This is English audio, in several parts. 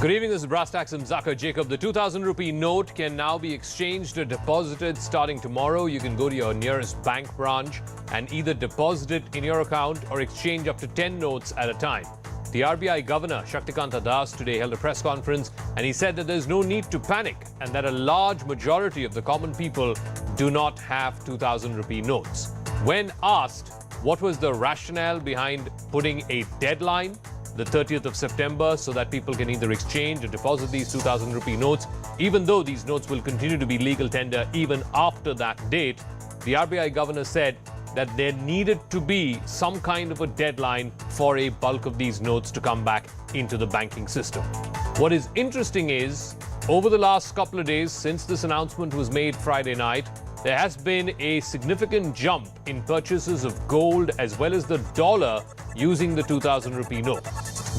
Good evening, this is Brass Tacks and Zakir Jacob. The 2,000 rupee note can now be exchanged or deposited starting tomorrow. You can go to your nearest bank branch and either deposit it in your account or exchange up to 10 notes at a time. The RBI Governor, Shaktikanta Das, today held a press conference and he said that there's no need to panic and that a large majority of the common people do not have 2,000 rupee notes. When asked what was the rationale behind putting a deadline, the 30th of September, so that people can either exchange or deposit these 2,000 rupee notes, even though these notes will continue to be legal tender even after that date, the RBI governor said that there needed to be some kind of a deadline for a bulk of these notes to come back into the banking system. What is interesting is, over the last couple of days since this announcement was made Friday night, there has been a significant jump in purchases of gold as well as the dollar using the 2,000 rupee note.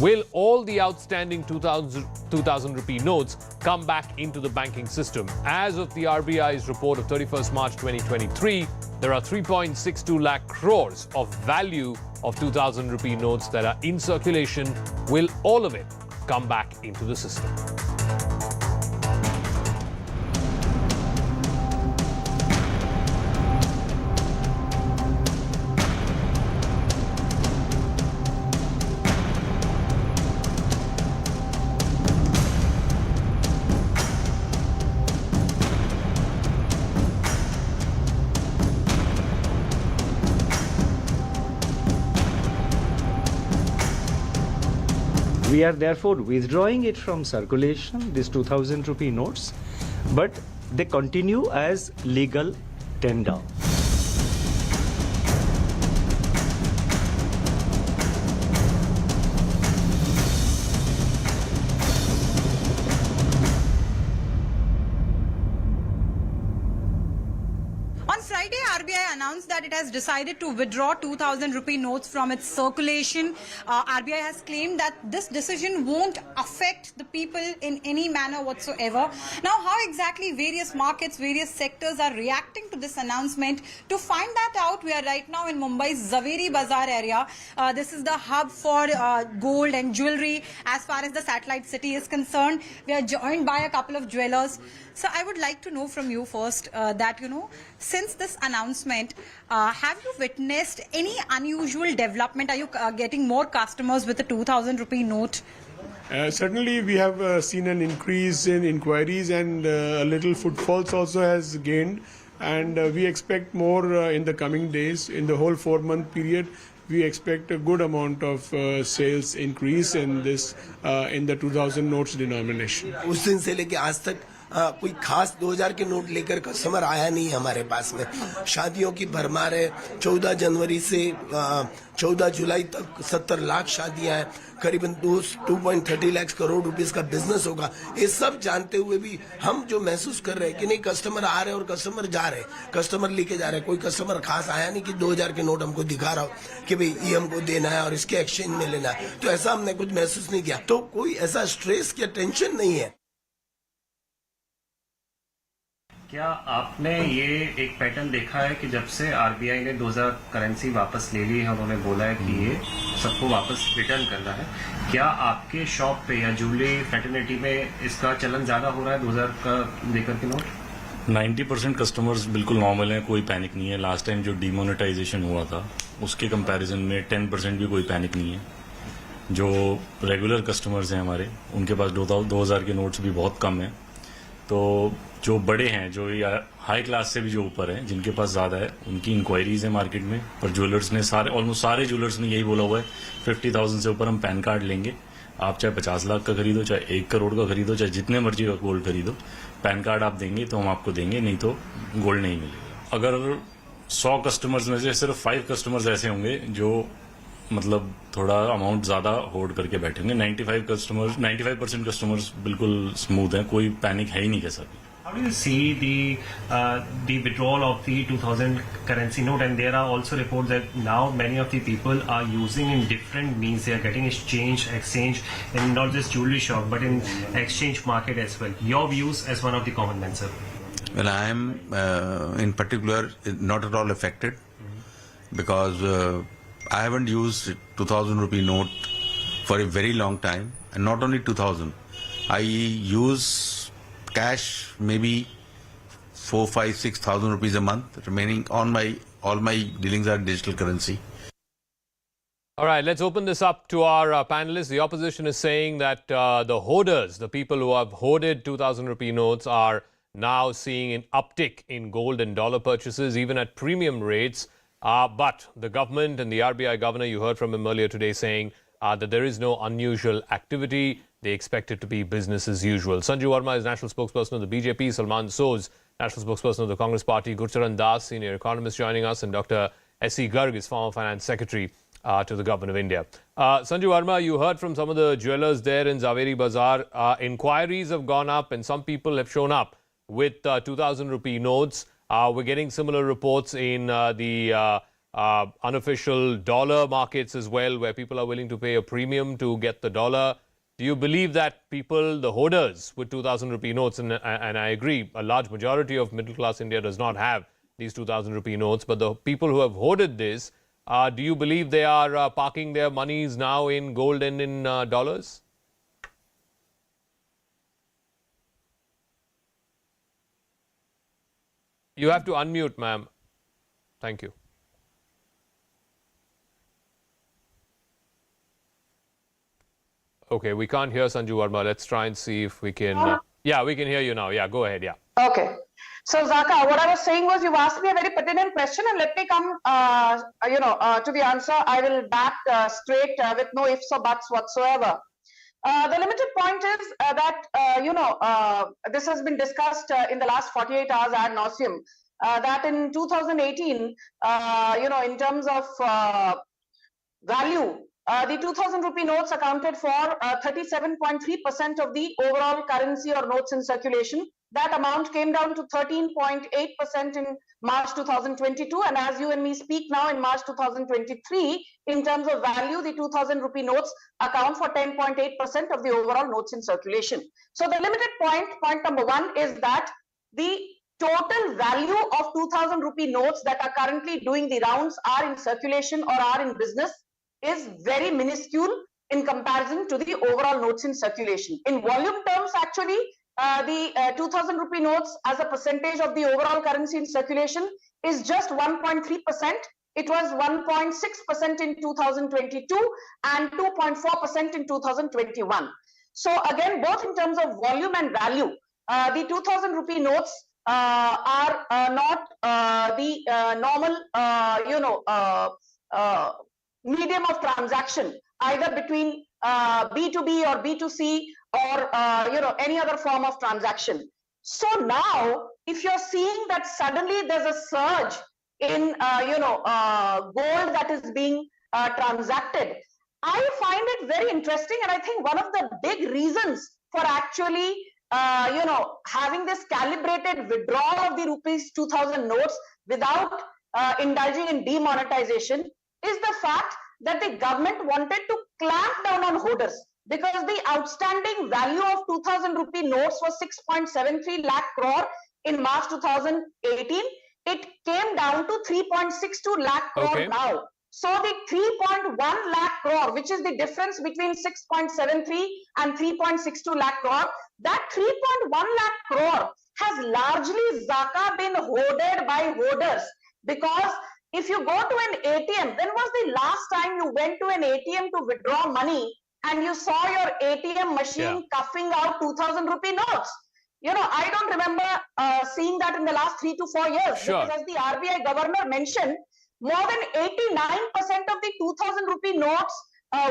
Will all the outstanding 2,000 rupee notes come back into the banking system? As of the RBI's report of 31st March 2023, there are 3.62 lakh crores of value of 2,000 rupee notes that are in circulation. Will all of it come back into the system? We are therefore withdrawing it from circulation, these 2,000 rupee notes, but they continue as legal tender. On Friday, RBI announced that it has decided to withdraw 2,000 rupee notes from its circulation. RBI has claimed that this decision won't affect the people in any manner whatsoever. Now, how exactly various markets, various sectors are reacting to this announcement? To find that out, we are right now in Mumbai's Zaveri Bazaar area. This is the hub for gold and jewelry as far as the satellite city is concerned. We are joined by a couple of jewelers. So I would like to know from you first that, since this announcement, have you witnessed any unusual development? Are you getting more customers with the 2,000 rupee note? Certainly, we have seen an increase in inquiries and a little footfalls also has gained. And we expect more in the coming days. In the whole 4-month period, we expect a good amount of sales increase in this in the 2,000 notes denomination. उस दिन से लेके आज तक कोई खास 2,000 के note लेकर कस्टमर आया नहीं हमारे पास में। शादियों की भरमार है। 14 जनवरी से 14 जुलाई तक 70 लाख शादियां हैं। करीबन 2.30 लाख करोड़ रुपीस का बिजनेस होगा। ये सब जानते हुए भी हम जो महसूस कर रहे हैं कि नहीं, कस्टमर आ रहे हैं और कस्टमर जा रहे हैं, कस्टमर लेके जा रहे हैं। कोई कस्टमर खास आया नहीं कि 2,000 के नोट हमको दिखा रहा हो कि भाई ये हमको देना है और इसके एक्सचेंज में लेना है। तो ऐसा हमने कुछ महसूस नहीं किया। तो कोई ऐसा स्ट्रेस या टेंशन नहीं है। क्या आपने ये एक पैटर्न देखा है कि जब से आरबीआई ने 2,000 करेंसी वापस ले ली है, उन्होंने बोला है कि ये सबको वापस रिटर्न करना है, क्या आपके शॉप पे या ज्वेलरी फ्रेटर्निटी में इसका चलन ज्यादा हो रहा है 2,000 का लेकर के नोट? 90% कस्टमर्स बिल्कुल नॉर्मल हैं, कोई पैनिक नहीं है। लास्ट टाइम जो डिमोनेटाइजेशन हुआ था उसके कंपैरिजन में 10% भी कोई पैनिक नहीं है। जो रेगुलर कस्टमर्स हैं हमारे, उनके पास 2,000 के नोट्स भी बहुत कम हैं। तो जो बड़े हैं, जो या हाई क्लास से भी जो ऊपर हैं, जिनके पास ज़्यादा है, उनकी इंक्वायरीज है मार्केट में। पर ज्वेलर्स ने ऑलमोस्ट सारे ज्वेलर्स ने यही बोला हुआ है 50,000 से ऊपर हम पैन कार्ड लेंगे। आप चाहे 50 लाख का खरीदो, चाहे 1 करोड़ का खरीदो, चाहे जितने मर्जी का गोल्ड खरीदो, पैन कार्ड आप देंगे तो हम आपको देंगे, नहीं तो गोल्ड नहीं मिलेगा। अगर 100 कस्टमर्स में से सिर्फ 5 कस्टमर्स ऐसे होंगे जो मतलब थोड़ा अमाउंट ज्यादा होल्ड करके बैठे होंगे। 95% कस्टमर्स बिल्कुल स्मूथ हैं, कोई पैनिक है ही नहीं कैसा भी। How do you see the withdrawal of the 2,000 currency note? And there are also reports that now many of the people are using in different means. They are getting exchange in not just jewelry shop but in exchange market as well. Your views as one of the common men, sir? Well, I am in particular not at all affected because I haven't used 2,000 rupee note for a very long time, and not only 2,000. I use cash maybe 4, 5, 6,000 rupees a month. Remaining on all my dealings are digital currency. All right, let's open this up to our panelists. The opposition is saying that the hoarders, the people who have hoarded 2,000 rupee notes, are now seeing an uptick in gold and dollar purchases, even at premium rates. But the government and the RBI governor, you heard from him earlier today, saying that there is no unusual activity. They expect it to be business as usual. Sanju Verma is national spokesperson of the BJP. Salman Soz, national spokesperson of the Congress Party. Gurcharan Das, senior economist, joining us. And Dr. S.C. Garg is former finance secretary to the government of India. Sanju Verma, you heard from some of the jewelers there in Zaveri Bazaar. Inquiries have gone up and some people have shown up with 2,000 rupee notes. We're getting similar reports in the unofficial dollar markets as well, where people are willing to pay a premium to get the dollar. Do you believe that people, the hoarders with 2,000 rupee notes, and I agree, a large majority of middle class India does not have these 2,000 rupee notes, but the people who have hoarded this, do you believe they are parking their monies now in gold and in dollars? You have to unmute, ma'am. Thank you. Okay, we can't hear Sanju Verma. Let's try and see if we can... yeah, we can hear you now. Yeah, go ahead. Yeah. Okay. So, Zaka, what I was saying was, you've asked me a very pertinent question, and let me come, to the answer. I will back straight with no ifs or buts whatsoever. The limited point is that, this has been discussed in the last 48 hours ad nauseum, that in 2018, in terms of value, the 2,000 rupee notes accounted for 37.3% of the overall currency or notes in circulation. That amount came down to 13.8% in March 2022. And as you and me speak now, in March 2023, in terms of value, the 2,000 rupee notes account for 10.8% of the overall notes in circulation. So the limited point number one, is that the total value of 2,000 rupee notes that are currently doing the rounds, are in circulation or are in business, is very minuscule in comparison to the overall notes in circulation. In volume terms, actually, the 2,000 rupee notes as a percentage of the overall currency in circulation is just 1.3%. It was 1.6% in 2022 and 2.4% in 2021. So again, both in terms of volume and value, the 2,000 rupee notes are not the normal, medium of transaction, either between B2B or B2C or any other form of transaction. So now, if you're seeing that suddenly there's a surge in gold that is being transacted, I find it very interesting, and I think one of the big reasons for actually having this calibrated withdrawal of the rupees 2,000 notes without indulging in demonetization is the fact that the government wanted to clamp down on hoarders, because the outstanding value of 2,000 rupee notes was 6.73 lakh crore in March 2018. It came down to 3.62 lakh crore now. So the 3.1 lakh crore, which is the difference between 6.73 and 3.62 lakh crore, that 3.1 lakh crore has largely, Zaka, been hoarded by hoarders. Because if you go to an ATM, when was the last time you went to an ATM to withdraw money and you saw your ATM machine cuffing out 2,000 rupee notes? I don't remember seeing that in the last 3 to 4 years. Sure. Because as the RBI governor mentioned, more than 89% of the 2,000 rupee notes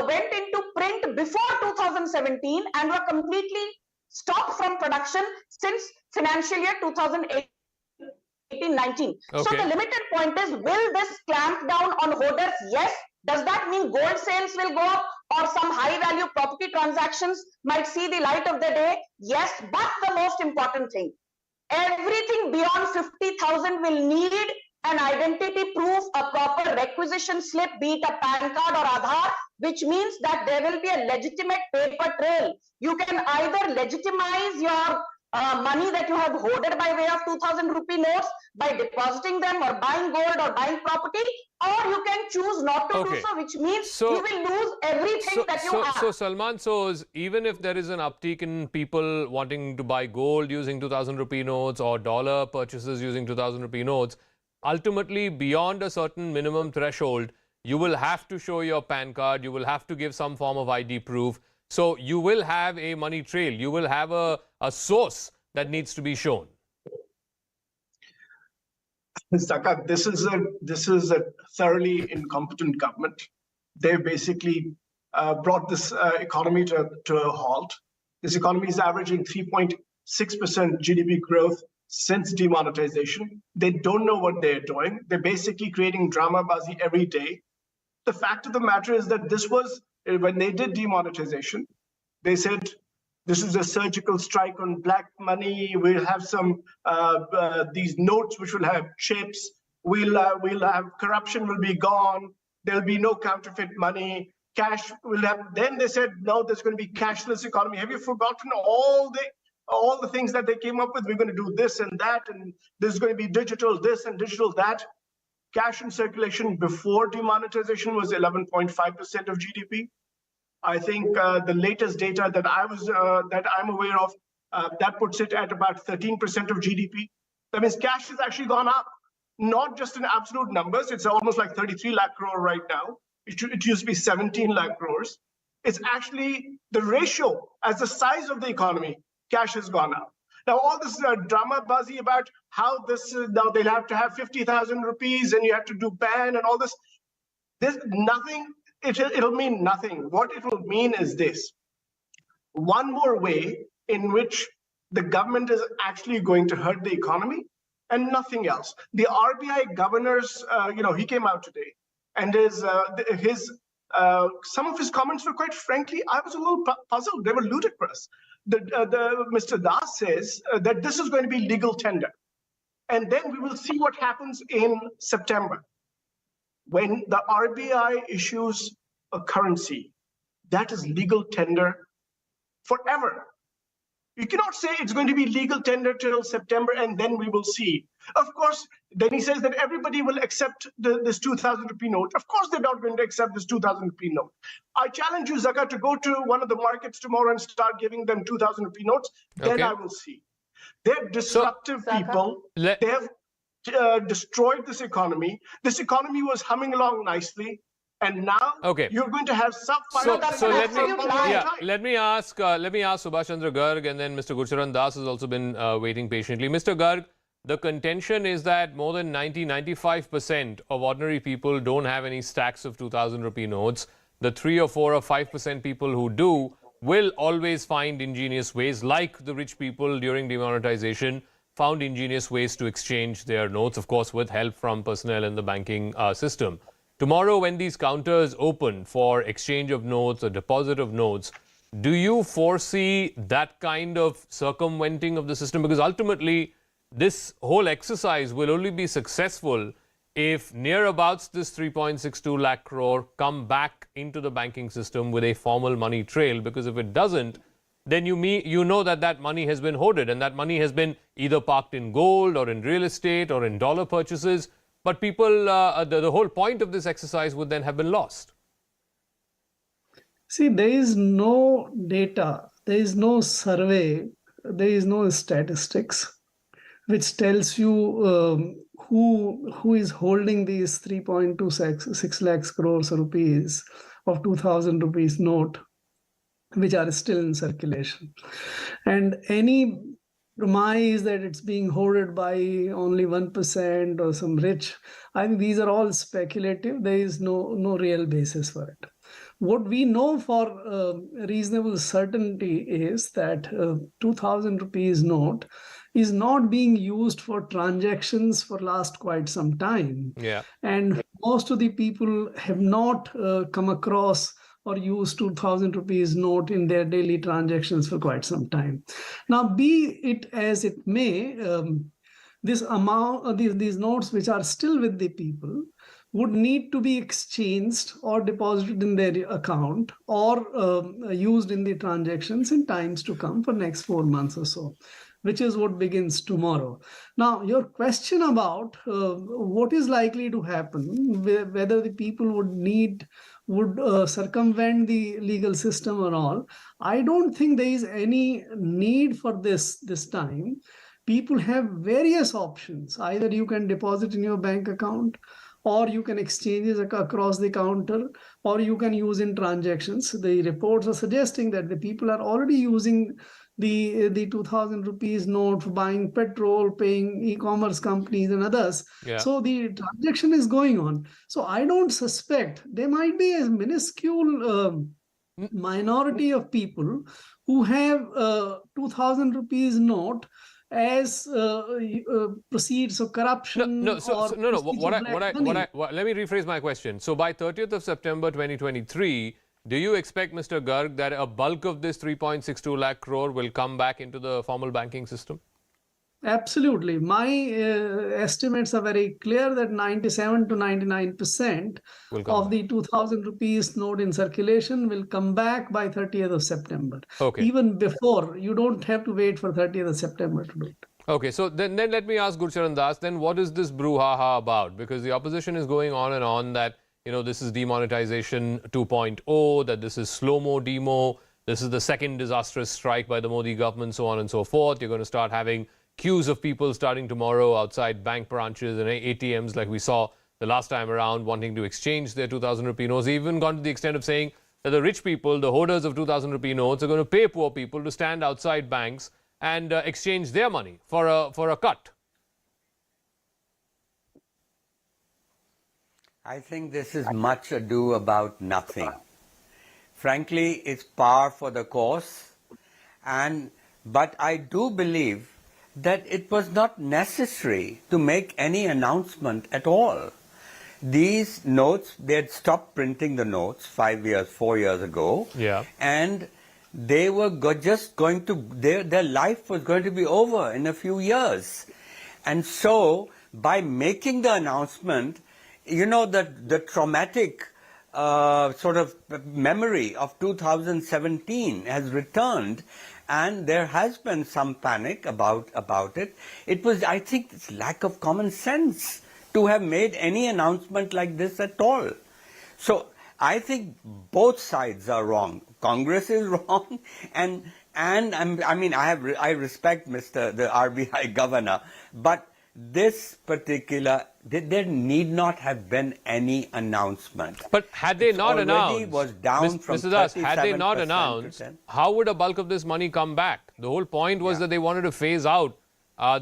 went into print before 2017 and were completely stopped from production since financial year 2018-19. So the limited point is, will this clamp down on hoarders? Yes. Does that mean gold sales will go up or some high value property transactions might see the light of the day? Yes. But the most important thing, everything beyond 50,000 will need an identity proof, a proper requisition slip, be it a PAN card or Aadhaar, which means that there will be a legitimate paper trail. You can either legitimize your money that you have hoarded by way of 2,000 rupee notes by depositing them or buying gold or buying property, or you can choose not to Okay. do so, which means So- you will lose everything that you have. So Salman, even if there is an uptick in people wanting to buy gold using 2,000 rupee notes or dollar purchases using 2,000 rupee notes, ultimately beyond a certain minimum threshold, you will have to show your PAN card, you will have to give some form of ID proof. So you will have a money trail, you will have a source that needs to be shown. Zakat, this is a thoroughly incompetent government. They basically brought this economy to a halt. This economy is averaging 3.6% GDP growth since demonetization. They don't know what they're doing. They're basically creating drama-bazi every day. The fact of the matter is that this was, when they did demonetization, they said, this is a surgical strike on black money. We'll have some these notes which will have chips. We'll have corruption will be gone. There'll be no counterfeit money. Cash will have. Then they said no, there's going to be cashless economy. Have you forgotten all the things that they came up with? We're going to do this and that, and there's going to be digital this and digital that. Cash in circulation before demonetization was 11.5% of GDP. I think the latest data that I'm aware of, that puts it at about 13% of GDP. That means cash has actually gone up, not just in absolute numbers. It's almost like 33 lakh crore right now. It used to be 17 lakh crores. It's actually the ratio as the size of the economy, cash has gone up. Now, all this drama-bazi about how this, now they'll have to have 50,000 rupees and you have to do PAN and all this. There's nothing. It'll mean nothing. What it will mean is this: one more way in which the government is actually going to hurt the economy, and nothing else. The RBI governor's, he came out today, and some of his comments were, quite frankly, I was a little puzzled. They were ludicrous. Mr. Das says that this is going to be legal tender, and then we will see what happens in September. When the RBI issues a currency, that is legal tender forever. You cannot say it's going to be legal tender till September and then we will see. Of course, then he says that everybody will accept this 2,000 rupee note. Of course, they're not going to accept this 2,000 rupee note. I challenge you, Zaka, to go to one of the markets tomorrow and start giving them 2,000 rupee notes. Then Okay. I will see. They're disruptive people. Let- They have destroyed this economy. This economy was humming along nicely, and now Okay. you're going to have So that's an let me absolute lie. let me ask Subhash Chandra Garg, and then Mr. Gurcharan Das has also been waiting patiently. Mr. Garg, the contention is that more than 95% of ordinary people don't have any stacks of 2,000 rupee notes. The 3 or 4 or 5% people who do will always find ingenious ways, like the rich people during demonetization found ingenious ways to exchange their notes, of course, with help from personnel in the banking system. Tomorrow, when these counters open for exchange of notes or deposit of notes, do you foresee that kind of circumventing of the system? Because ultimately, this whole exercise will only be successful if nearabouts this 3.62 lakh crore come back into the banking system with a formal money trail. Because if it doesn't, then you know that money has been hoarded, and that money has been either parked in gold or in real estate or in dollar purchases. But people, the whole point of this exercise would then have been lost. See, there is no data, there is no survey, there is no statistics which tells you who is holding these 3.26 lakhs crores rupees of 2,000 rupees note, which are still in circulation. And any premise that it's being hoarded by only 1% or some rich, I think these are all speculative. There is no real basis for it. What we know for reasonable certainty is that 2,000 rupees note is not being used for transactions for last quite some time. Yeah. And most of the people have not come across or use 2,000 rupees note in their daily transactions for quite some time. Now, be it as it may, this amount, these notes which are still with the people would need to be exchanged or deposited in their account or used in the transactions in times to come for next 4 months or so, which is what begins tomorrow. Now, your question about what is likely to happen, whether the people would circumvent the legal system or all, I don't think there is any need for this time. People have various options. Either you can deposit in your bank account, or you can exchange it across the counter, or you can use in transactions. The reports are suggesting that the people are already using the 2,000 rupees note for buying petrol, paying e-commerce companies and others. Yeah. So the transaction is going on. So I don't suspect there might be a minuscule minority of people who have 2,000 rupees note as proceeds of corruption. Let me rephrase my question. So by 30th of September 2023, do you expect, Mr. Garg, that a bulk of this 3.62 lakh crore will come back into the formal banking system? Absolutely. My estimates are very clear that 97 to 99% of the 2,000 rupees note in circulation will come back by 30th of September. Okay. Even before, you don't have to wait for 30th of September to do it. Okay, so then let me ask Gurcharan Das, then what is this brouhaha about? Because the opposition is going on and on that, you know, this is demonetization 2.0, that this is slow-mo demo, this is the second disastrous strike by the Modi government, so on and so forth. You're going to start having queues of people starting tomorrow outside bank branches and ATMs like we saw the last time around wanting to exchange their 2,000 rupee notes. They even gone to the extent of saying that the rich people, the hoarders of 2,000 rupee notes, are going to pay poor people to stand outside banks and exchange their money for a cut. I think this is much ado about nothing. Frankly, it's par for the course, but I do believe that it was not necessary to make any announcement at all. These notes, they had stopped printing the notes 4 years ago. Yeah. And they were just going to, their life was going to be over in a few years. And so, by making the announcement, you know, the traumatic sort of memory of 2017 has returned, and there has been some panic about it. It was, I think, this lack of common sense to have made any announcement like this at all. So I think both sides are wrong. Congress is wrong, and I respect the RBI governor, but this particular, there need not have been any announcement. But had they not announced, was down from Mr. Das, had they not 37% announced, to 10%. how would a bulk of this money come back? The whole point was that they wanted to phase out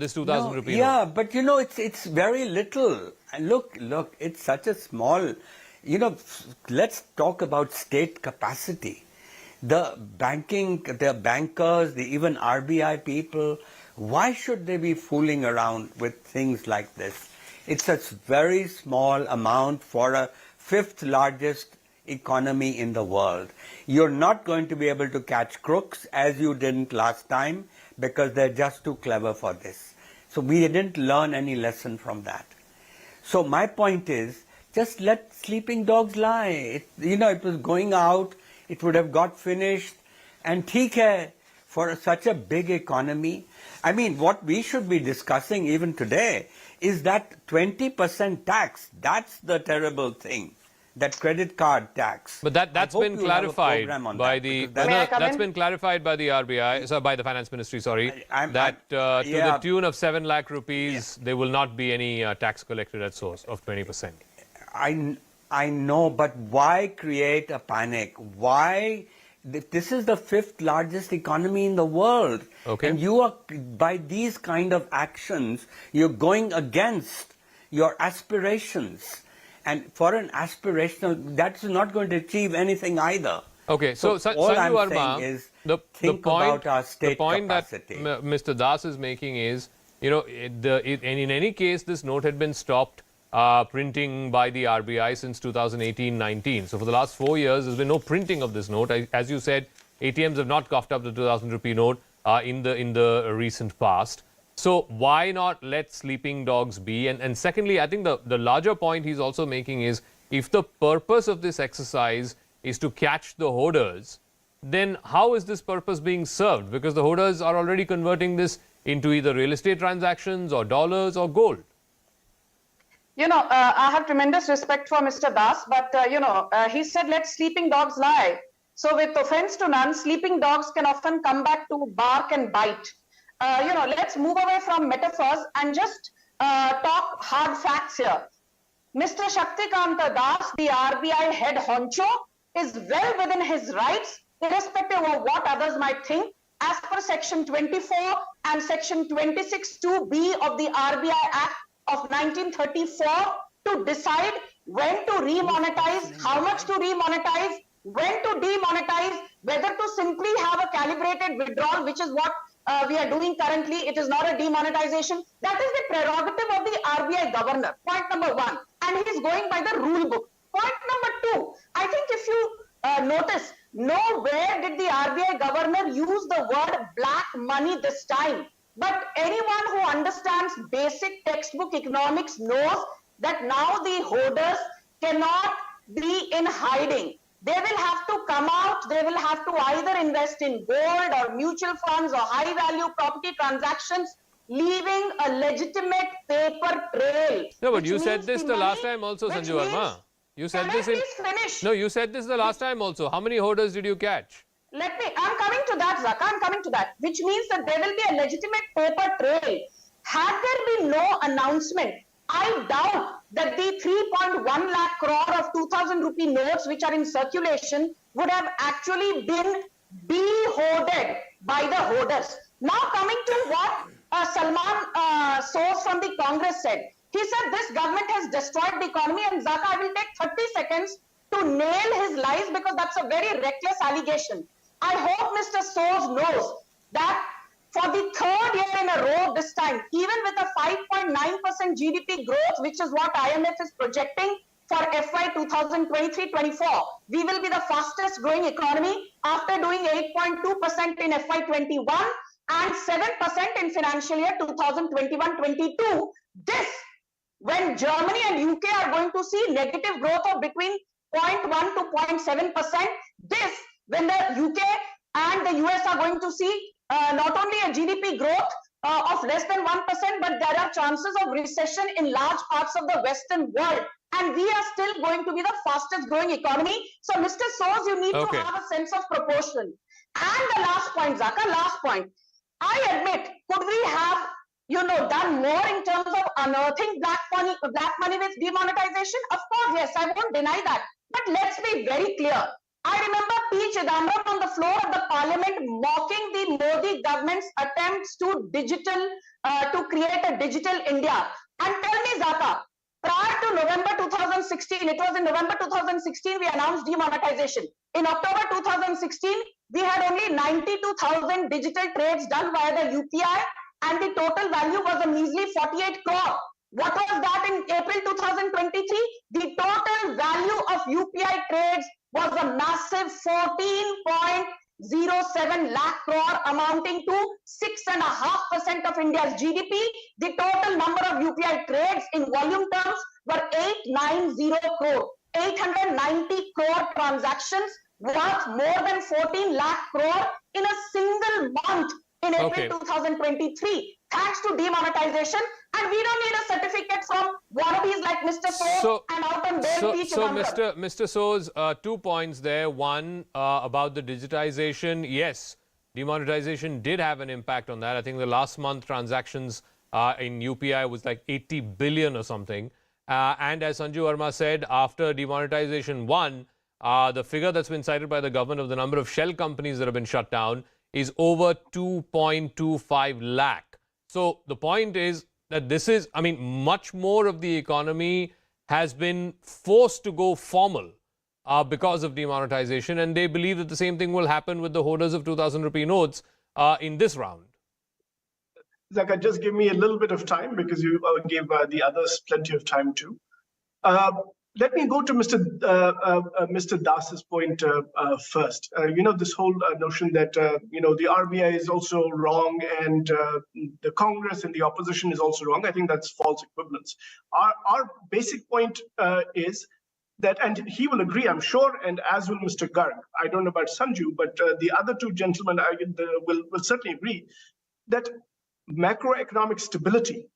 this 2,000 rupee note. Yeah, but you know, it's very little. And look, it's such a small, you know, let's talk about state capacity. The bankers, the even RBI people, why should they be fooling around with things like this? It's a very small amount for a fifth largest economy in the world. You're not going to be able to catch crooks as you didn't last time because they're just too clever for this. So we didn't learn any lesson from that. So my point is, just let sleeping dogs lie. It was going out, it would have got finished, and theek hai, for such a big economy. I mean, what we should be discussing even today is that 20% tax. That's the terrible thing, that credit card tax. But that's been clarified by the RBI, by the Finance Ministry, sorry, that to the tune of 7 lakh rupees, there will not be any tax collected at source of 20%. I know, but why create a panic? Why? This is the fifth largest economy in the world. Okay. And you are, by these kind of actions, you're going against your aspirations. And for an aspirational, that's not going to achieve anything either. Okay, so all Sanju I'm Verma, saying is the point, about our state capacity. That Mr. Das is making is, you know, and in any case, this note had been stopped printing by the RBI since 2018-19. So for the last 4 years, there's been no printing of this note. As you said, ATMs have not coughed up the 2,000 rupee note in the recent past. So why not let sleeping dogs be? And secondly, I think the larger point he's also making is, if the purpose of this exercise is to catch the hoarders, then how is this purpose being served? Because the hoarders are already converting this into either real estate transactions or dollars or gold. I have tremendous respect for Mr. Das, but, he said, let sleeping dogs lie. So with offense to none, sleeping dogs can often come back to bark and bite. Let's move away from metaphors and just talk hard facts here. Mr. Shaktikanta Das, the RBI head honcho, is well within his rights, irrespective of what others might think, as per Section 24 and Section 26(2)(b of the RBI Act of 1934, to decide when to remonetize, how much to remonetize, when to demonetize, whether to simply have a calibrated withdrawal, which is what we are doing currently. It is not a demonetization. That is the prerogative of the RBI governor. Point number one. And he is going by the rule book. Point number two. I think if you notice, nowhere did the RBI governor use the word black money this time. But anyone who understands basic textbook economics knows that now the hoarders cannot be in hiding. They will have to come out, they will have to either invest in gold or mutual funds or high value property transactions, leaving a legitimate paper trail. No, but you said this the last time also, Sanju Verma. You said this in... No, you said this the last time also. How many hoarders did you catch? I'm coming to that, Zaka. I'm coming to that. Which means that there will be a legitimate paper trail. Had there been no announcement, I doubt that the 3.1 lakh crore of 2,000 rupee notes which are in circulation would have actually been hoarded by the hoarders. Now coming to what Salman source from the Congress said. He said this government has destroyed the economy, and Zaka, I will take 30 seconds to nail his lies because that's a very reckless allegation. I hope Mr. Soos knows that for the third year in a row this time, even with a 5.9% GDP growth, which is what IMF is projecting for FY 2023-24, we will be the fastest growing economy after doing 8.2% in FY 21 and 7% in financial year 2021-22. This, when Germany and UK are going to see negative growth of between 0.1 to 0.7%, this, when the UK and the US are going to see not only a GDP growth of less than 1%, but there are chances of recession in large parts of the Western world. And we are still going to be the fastest growing economy. So, Mr. Soos, you need to have a sense of proportion. And the last point, Zaka, last point. I admit, could we have, done more in terms of unearthing black money with demonetization? Of course, yes, I won't deny that. But let's be very clear. I remember P. Chidambaram on the floor of the parliament mocking the Modi government's attempts to create a digital India. And tell me, Zaka, prior to November 2016, it was in November 2016 we announced demonetization. In October 2016, we had only 92,000 digital trades done via the UPI, and the total value was a measly 48 crore. What was that in April 2023? The total value of UPI trades was a massive 14.07 lakh crore, amounting to 6.5% of India's GDP. The total number of UPI trades in volume terms were 890 crore. 890 crore transactions worth more than 14 lakh crore in a single month in April 2023, thanks to demonetization. And we don't need a certificate from wannabes like Mr. Soos and out on bail P. Chidambaram. Mr. Soos, 2 points there. One, about the digitization. Yes, demonetization did have an impact on that. I think the last month transactions in UPI was like 80 billion or something. And as Sanju Verma said, after demonetization 1, the figure that's been cited by the government of the number of shell companies that have been shut down is over 2.25 lakh. So the point is that this is, much more of the economy has been forced to go formal because of demonetization, and they believe that the same thing will happen with the hoarders of 2,000 rupee notes in this round. Zaka, just give me a little bit of time because you gave the others plenty of time too. let me go to Mr. Das's point first. This whole notion that the RBI is also wrong and the Congress and the opposition is also wrong. I think that's false equivalence. Our basic point is that, and he will agree, I'm sure, and as will Mr. Garg. I don't know about Sanju, but the other two gentlemen will certainly agree that macroeconomic stability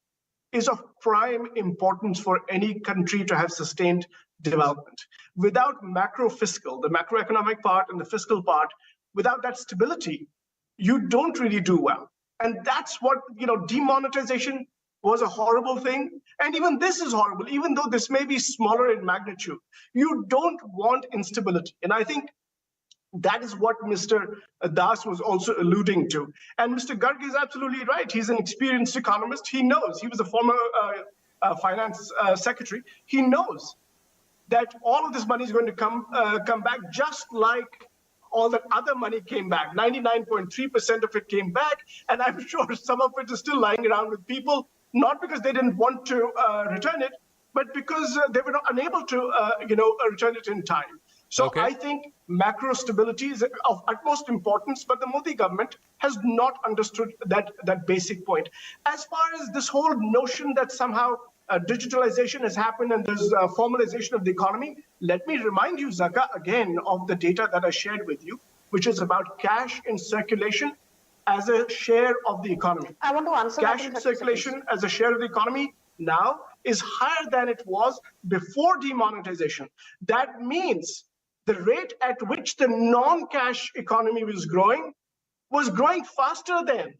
is of prime importance for any country to have sustained development. Without macro-fiscal, the macroeconomic part and the fiscal part, without that stability, you don't really do well. And that's what, demonetization was a horrible thing. And even this is horrible, even though this may be smaller in magnitude. You don't want instability. And I think that is what Mr. Das was also alluding to. And Mr. Garg is absolutely right. He's an experienced economist. He knows. He was a former finance secretary. He knows that all of this money is going to come back, just like all that other money came back. 99.3% of it came back. And I'm sure some of it is still lying around with people, not because they didn't want to return it, but because they were not unable to return it in time. So I think macro stability is of utmost importance, but the Modi government has not understood that basic point. As far as this whole notion that somehow digitalization has happened and there's a formalization of the economy, let me remind you, Zaka, again, of the data that I shared with you, which is about cash in circulation as a share of the economy. I want to answer cash in circulation as a share of the economy now is higher than it was before demonetization. That means the rate at which the non-cash economy was growing faster then.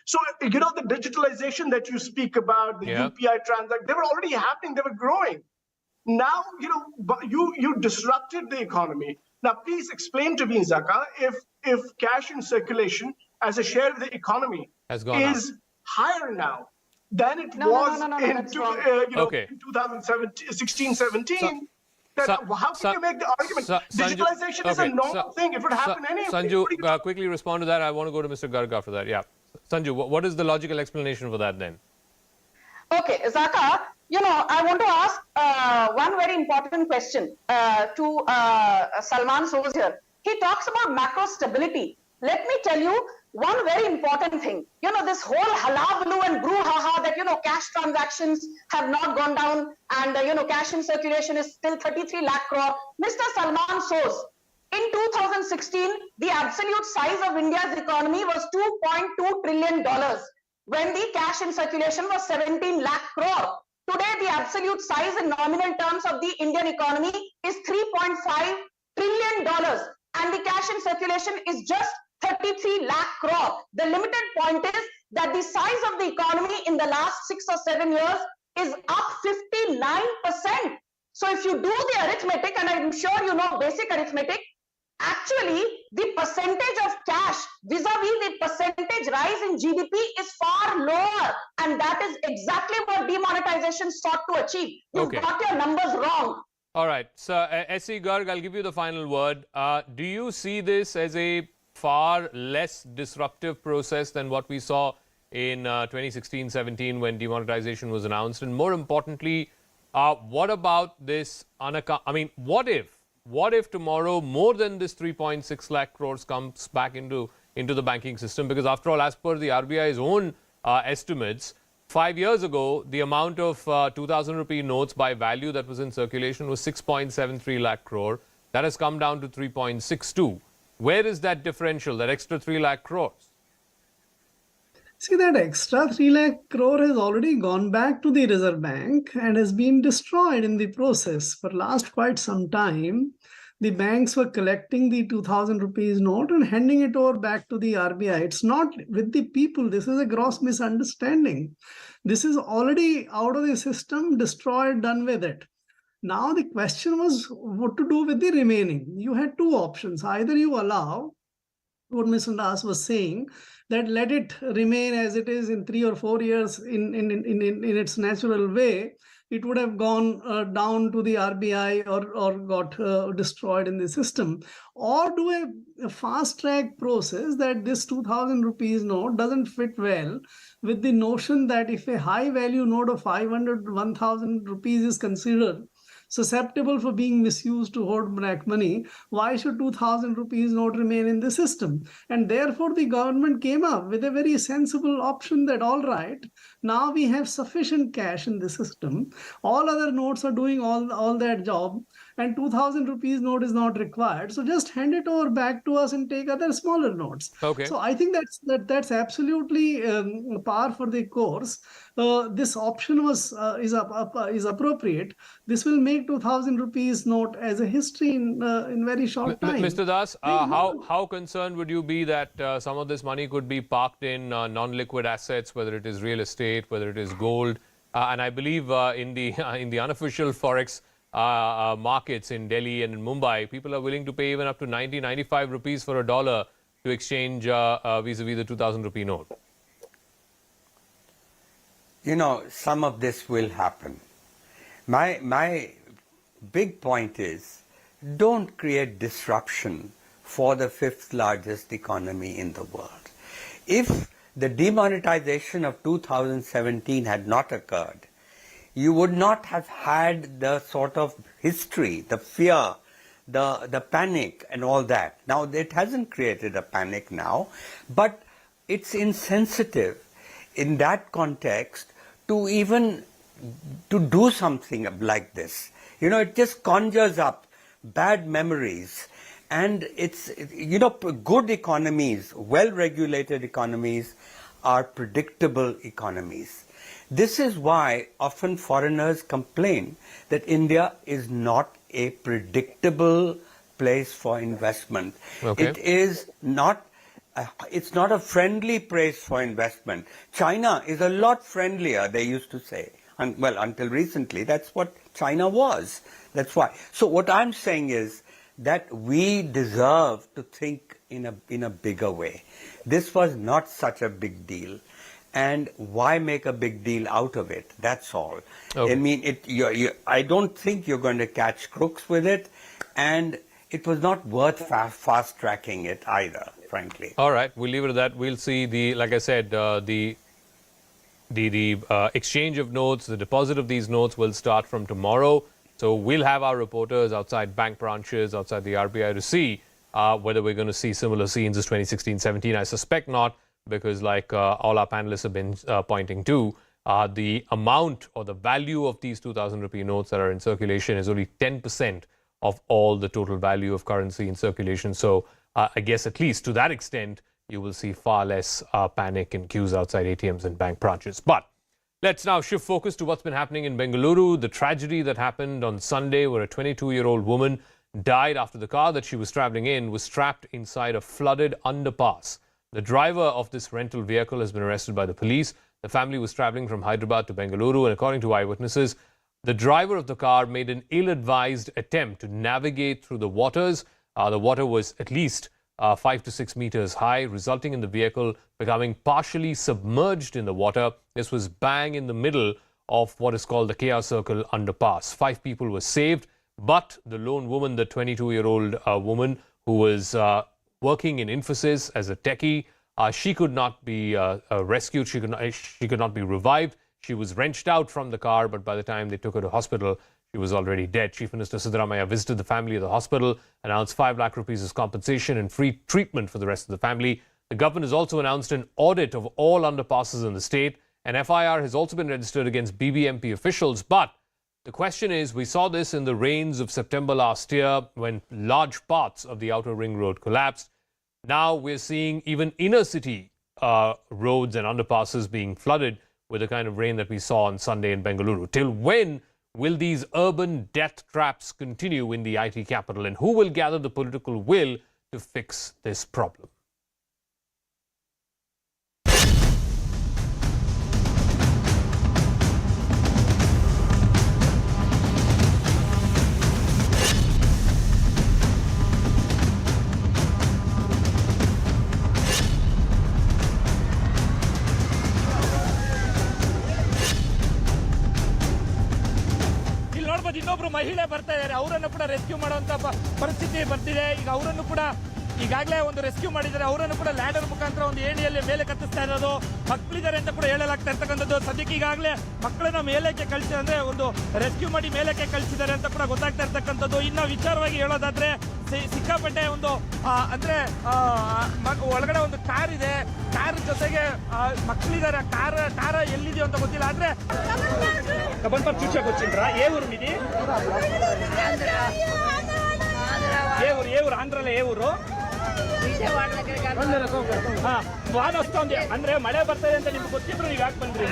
So, the digitalization that you speak about, the UPI transaction, they were already happening, they were growing. Now, you disrupted the economy. Now, please explain to me, Zaka, if cash in circulation as a share of the economy is higher now than it was in 2016-17. How can you make the argument? Digitalization is a normal thing. It would happen anyway. Sanju, quickly respond to that. I want to go to Mr. Garg after that. Yeah. Sanju, what is the logical explanation for that then? Okay, Zaka, I want to ask one very important question to Salman Soz here. He talks about macro stability. Let me tell you one very important thing. This whole halabaloo and brouhaha that, cash transactions have not gone down and, cash in circulation is still 33 lakh crore. Mr. Salman Soz, in 2016, the absolute size of India's economy was $2.2 trillion, when the cash in circulation was 17 lakh crore. Today, the absolute size in nominal terms of the Indian economy is $3.5 trillion, and the cash in circulation is just 33 lakh crore. The limited point is that the size of the economy in the last 6 or 7 years is up 59%. So if you do the arithmetic, and I'm sure you know basic arithmetic, actually the percentage of cash vis-a-vis the percentage rise in GDP is far lower, and that is exactly what demonetization sought to achieve. You've got your numbers wrong. All right, so S.C. Garg, I'll give you the final word. Do you see this as a far less disruptive process than what we saw in 2016-17 when demonetization was announced? And more importantly, what about this? What if tomorrow more than this 3.6 lakh crores comes back into the banking system? Because after all, as per the RBI's own estimates, 5 years ago, the amount of 2,000 rupee notes by value that was in circulation was 6.73 lakh crore. That has come down to 3.62. Where is that differential, that extra 3 lakh crores? See, that extra 3 lakh crore has already gone back to the Reserve Bank and has been destroyed in the process. For last quite some time, the banks were collecting the 2,000 rupees note and handing it over back to the RBI. It's not with the people. This is a gross misunderstanding. This is already out of the system, destroyed, done with it. Now the question was what to do with the remaining. You had two options. Either you allow what Mr. Das was saying, that let it remain as it is in 3 or 4 years in its natural way, it would have gone down to the RBI or got destroyed in the system. Or do a fast-track process that this 2,000 rupees note doesn't fit well with the notion that if a high-value note of 500, 1,000 rupees is considered susceptible for being misused to hoard black money, why should 2,000 rupees note remain in the system? And therefore, the government came up with a very sensible option that, all right, now we have sufficient cash in the system. All other notes are doing all that job, and 2,000 rupees note is not required. So just hand it over back to us and take other smaller notes. Okay. So I think that's absolutely par for the course. This option is appropriate. This will make 2,000 rupees note as a history in very short time. Mr. Das, how concerned would you be that some of this money could be parked in non-liquid assets, whether it is real estate, whether it is gold, and I believe in the unofficial forex markets in Delhi and in Mumbai, people are willing to pay even up to 95 rupees for a dollar to exchange vis-a-vis the 2,000 rupee note. You know, some of this will happen. My big point is, don't create disruption for the 5th largest economy in the world. If the demonetization of 2017 had not occurred, you would not have had the sort of history, the fear, the panic and all that. Now, it hasn't created a panic now, but it's insensitive in that context to even to do something like this. You know, it just conjures up bad memories. And it's, you know, good economies, well-regulated economies are predictable economies. This is why often foreigners complain that India is not a predictable place for investment. Okay. It's not a friendly place for investment. China is a lot friendlier, they used to say. And, well, until recently, that's what China was. That's why. So what I'm saying is that we deserve to think in a bigger way. This was not such a big deal. And why make a big deal out of it? That's all. Okay. I mean, I don't think you're going to catch crooks with it. And it was not worth fast-tracking it either, frankly. All right, we'll leave it at that. We'll see like I said, the exchange of notes, the deposit of these notes will start from tomorrow. So we'll have our reporters outside bank branches, outside the RBI to see whether we're going to see similar scenes as 2016-17. I suspect not, because like all our panelists have been pointing to, the amount or the value of these 2,000 rupee notes that are in circulation is only 10% of all the total value of currency in circulation. So I guess at least to that extent, you will see far less panic and queues outside ATMs and bank branches. But let's now shift focus to what's been happening in Bengaluru. The tragedy that happened on Sunday, where a 22-year-old woman died after the car that she was traveling in was trapped inside a flooded underpass. The driver of this rental vehicle has been arrested by the police. The family was traveling from Hyderabad to Bengaluru, and according to eyewitnesses, the driver of the car made an ill-advised attempt to navigate through the waters. The water was at least 5 to 6 meters high, resulting in the vehicle becoming partially submerged in the water. This was bang in the middle of what is called the Kia Circle underpass. 5 people were saved, but the lone woman, the 22-year-old woman who was working in Infosys as a techie, she could not be rescued. She could not be revived. She was wrenched out from the car, but by the time they took her to hospital, she was already dead. Chief Minister Siddaramaiah visited the family at the hospital, announced 5 lakh rupees as compensation and free treatment for the rest of the family. The government has also announced an audit of all underpasses in the state. An FIR has also been registered against BBMP officials. But the question is, we saw this in the rains of September last year when large parts of the outer ring road collapsed. Now we're seeing even inner city roads and underpasses being flooded with the kind of rain that we saw on Sunday in Bengaluru. Till when will these urban death traps continue in the IT capital, and who will gather the political will to fix this problem? ಇನ್ನೊಬ್ರು ಮಹಿಳೆ ಬರ್ತಾ ಇದ್ದಾರೆ, ಅವರನ್ನು ಕೂಡ rescue ಮಾಡುವಂತ ಪರಿಸ್ಥಿತಿ ಬರ್ತಿದೆ. ಈಗ ಅವರನ್ನು ಕೂಡ ಈಗಾಗಲೇ ಒಂದು ರೆಸ್ಕ್ಯೂ ಮಾಡಿದ್ದಾರೆ. ಅವರನ್ನು ಕೂಡ ಲ್ಯಾಡರ್ ಮುಖಾಂತರ ಒಂದು ಏಣಿಯಲ್ಲಿ ಮೇಲೆ ಕತ್ತಿಸ್ತಾ ಇರೋದು. ಮಕ್ಕಳಿದ್ದಾರೆ ಅಂತ ಕೂಡ ಹೇಳಲಾಗ್ತಾ ಇರ್ತಕ್ಕಂಥದ್ದು. ಸದ್ಯಕ್ಕೆ ಈಗಾಗಲೇ ಮಕ್ಕಳನ್ನ ಮೇಲಕ್ಕೆ ಕಳಿಸಿ ಅಂದ್ರೆ ಒಂದು ರೆಸ್ಕ್ಯೂ ಮಾಡಿ ಮೇಲಕ್ಕೆ ಕಳಿಸಿದ್ದಾರೆ ಅಂತ ಕೂಡ ಗೊತ್ತಾಗ್ತಾ ಇರ್ತಕ್ಕಂಥದ್ದು. ಇನ್ನು ವಿಚಾರವಾಗಿ ಹೇಳೋದಾದ್ರೆ ಸಿಕ್ಕಾಪಟ್ಟೆ ಒಂದು ಅಂದ್ರೆ ಒಳಗಡೆ ಒಂದು ಕಾರ್ ಇದೆ, ಕಾರ್ ಜೊತೆಗೆ ಮಕ್ಕಳಿದ್ದಾರೆ. ಕಾರ್ ಎಲ್ಲಿದೆಯೋ ಅಂತ ಗೊತ್ತಿಲ್ಲ. ಆದ್ರೆ చూచకొచ్చిండ్రా ఏ ఊరు మీది? ఏ ఊరు ఆంధ్రాలో ఏ ఊరు? ವಾಹನ ವస్తుంది ಅಂದ್ರೆ ಮಳೆ ಬರ್ತದೆ ಅಂತ ನಿಮ್ಗೆ ಗೊತ್ತಿದ್ರು ಈಗ ಯಾಕೆ ಬಂದ್ರಿ?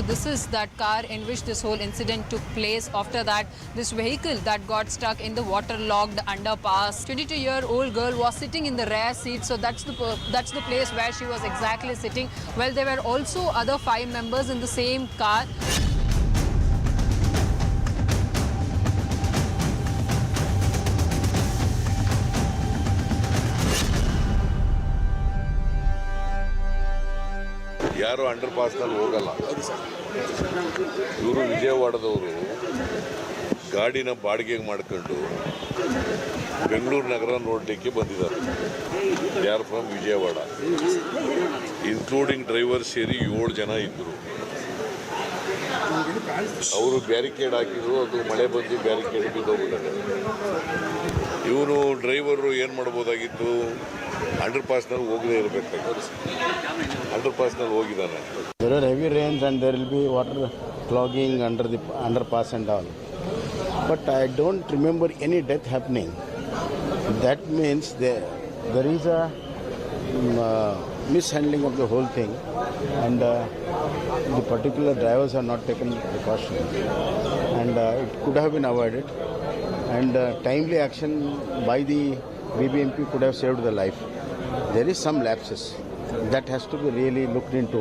This is that car in which this whole incident took place. After that, this vehicle that got stuck in the waterlogged underpass. 22-year-old girl was sitting in the rear seat, so that's the place where she was exactly sitting. Well, there were also other 5 members in the same car. ಯಾರು under ಪಾಸ್ನಲ್ಲಿ ಹೋಗಲ್ಲ. ಇವರು ವಿಜಯವಾಡದವರು ಗಾಡಿನ ಬಾಡಿಗೆಗೆ ಮಾಡ್ಕೊಂಡು ಬೆಂಗಳೂರು ನಗರ ನೋಡಲಿಕ್ಕೆ ಬಂದಿದ್ದಾರೆ. ಯಾರು from Vijayawada, including driver ಸೇರಿ 7 ಜನ ಇದ್ದರು. ಅವರು ಬ್ಯಾರಿಕೇಡ್ ಹಾಕಿದ್ರು, ಅದು ಮಳೆ ಬಂದು ಬ್ಯಾರಿಕೇಡ್ ಬಿದ್ದೋಗ್ಬಿಟ್ಟಾರೆ. ಇವನು ಡ್ರೈವರು ಏನು ಮಾಡ್ಬೋದಾಗಿತ್ತು, ಅಂಡರ್ ಪಾಸ್ನಲ್ಲಿ ಹೋಗದೇ ಇರಬೇಕಾಗಿತ್ತು. ಅಂಡರ್ ಪಾಸ್ನಲ್ಲಿ ಹೋಗಿದ್ದಾನೆ. There are heavy rains and there will be water clogging under the underpass and all. But I don't remember any death happening. That means there is a mishandling of the whole thing, and the particular drivers have not taken precautions, and it could have been avoided, and timely action by the BBMP could have saved the life. There is some lapses that has to be really looked into.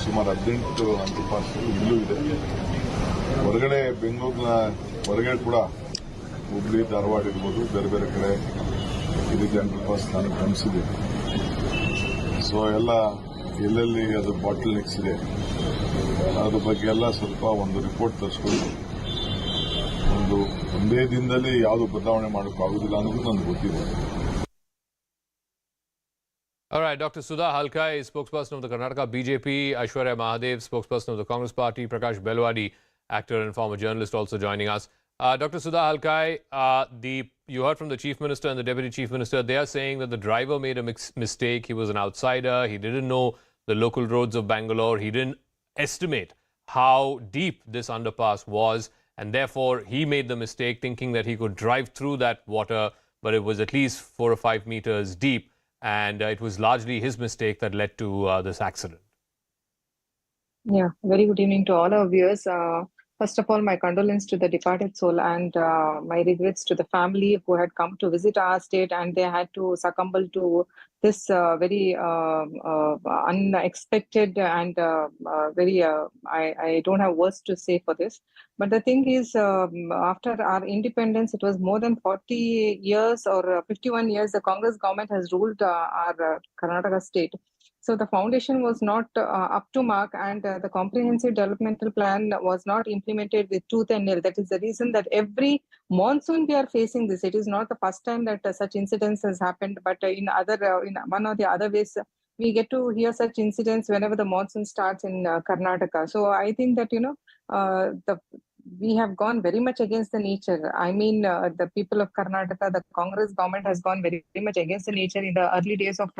ಸುಮಾರು 18 under pass ಇಲ್ಲೂ ಇದೆ. ಹೊರಗಡೆ ಬೆಂಗಳೂರಿನ ಹೊರಗಡೆ ಕೂಡ ಹುಬ್ಳಿ ಧಾರವಾಡ ಇರ್ಬೋದು, ಬೇರೆ ಬೇರೆ ಕಡೆ ಇದಕ್ಕೆ ಅಂಡರ್ ಪಾಸ್ ನಾನು ಗಮನಿಸಿದೆ. ಸೊ ಎಲ್ಲ ಎಲ್ಲೆಲ್ಲಿ ಅದು ಬಾಟಲ್ ನೆಕ್ಸ್ ಇದೆ ಅದ್ರ ಬಗ್ಗೆ ಎಲ್ಲ ಸ್ವಲ್ಪ ಒಂದು ರಿಪೋರ್ಟ್ ತರಿಸ್ಕೊಂಡು ಒಂದೇ ದಿನದಲ್ಲಿ ಯಾವುದು ಬದಲಾವಣೆ ಮಾಡೋಕ್ಕಾಗೋದಿಲ್ಲ ಅನ್ನೋದು ನನಗೆ ಗೊತ್ತಿದೆ. All right, Dr. Sudha Halkai, spokesperson of the Karnataka BJP, Aishwarya Mahadev, spokesperson of the Congress Party, Prakash Belwadi, actor and former journalist, also joining us. Dr. Sudha Halkai, you heard from the Chief Minister and the Deputy Chief Minister. They are saying that the driver made a mistake. He was an outsider. He didn't know the local roads of Bangalore. He didn't estimate how deep this underpass was, and therefore he made the mistake thinking that he could drive through that water, but it was at least 4 or 5 meters deep. And it was largely his mistake that led to this accident. Yeah, very good evening to all our viewers. First of all, my condolence to the departed soul and my regrets to the family who had come to visit our state and they had to succumb to this very unexpected and very, I don't have words to say for this. But the thing is, after our independence, it was more than 40 years or 51 years, the Congress government has ruled our Karnataka state. So the foundation was not up to mark, and the comprehensive developmental plan was not implemented with tooth and nail. That is the reason that every monsoon we are facing this. It is not the first time that such incidents has happened, but in one or the other ways, we get to hear such incidents whenever the monsoon starts in Karnataka. So I think that, we have gone very much against the nature. I mean, the people of Karnataka, the Congress government has gone very, very much against the nature in the early days of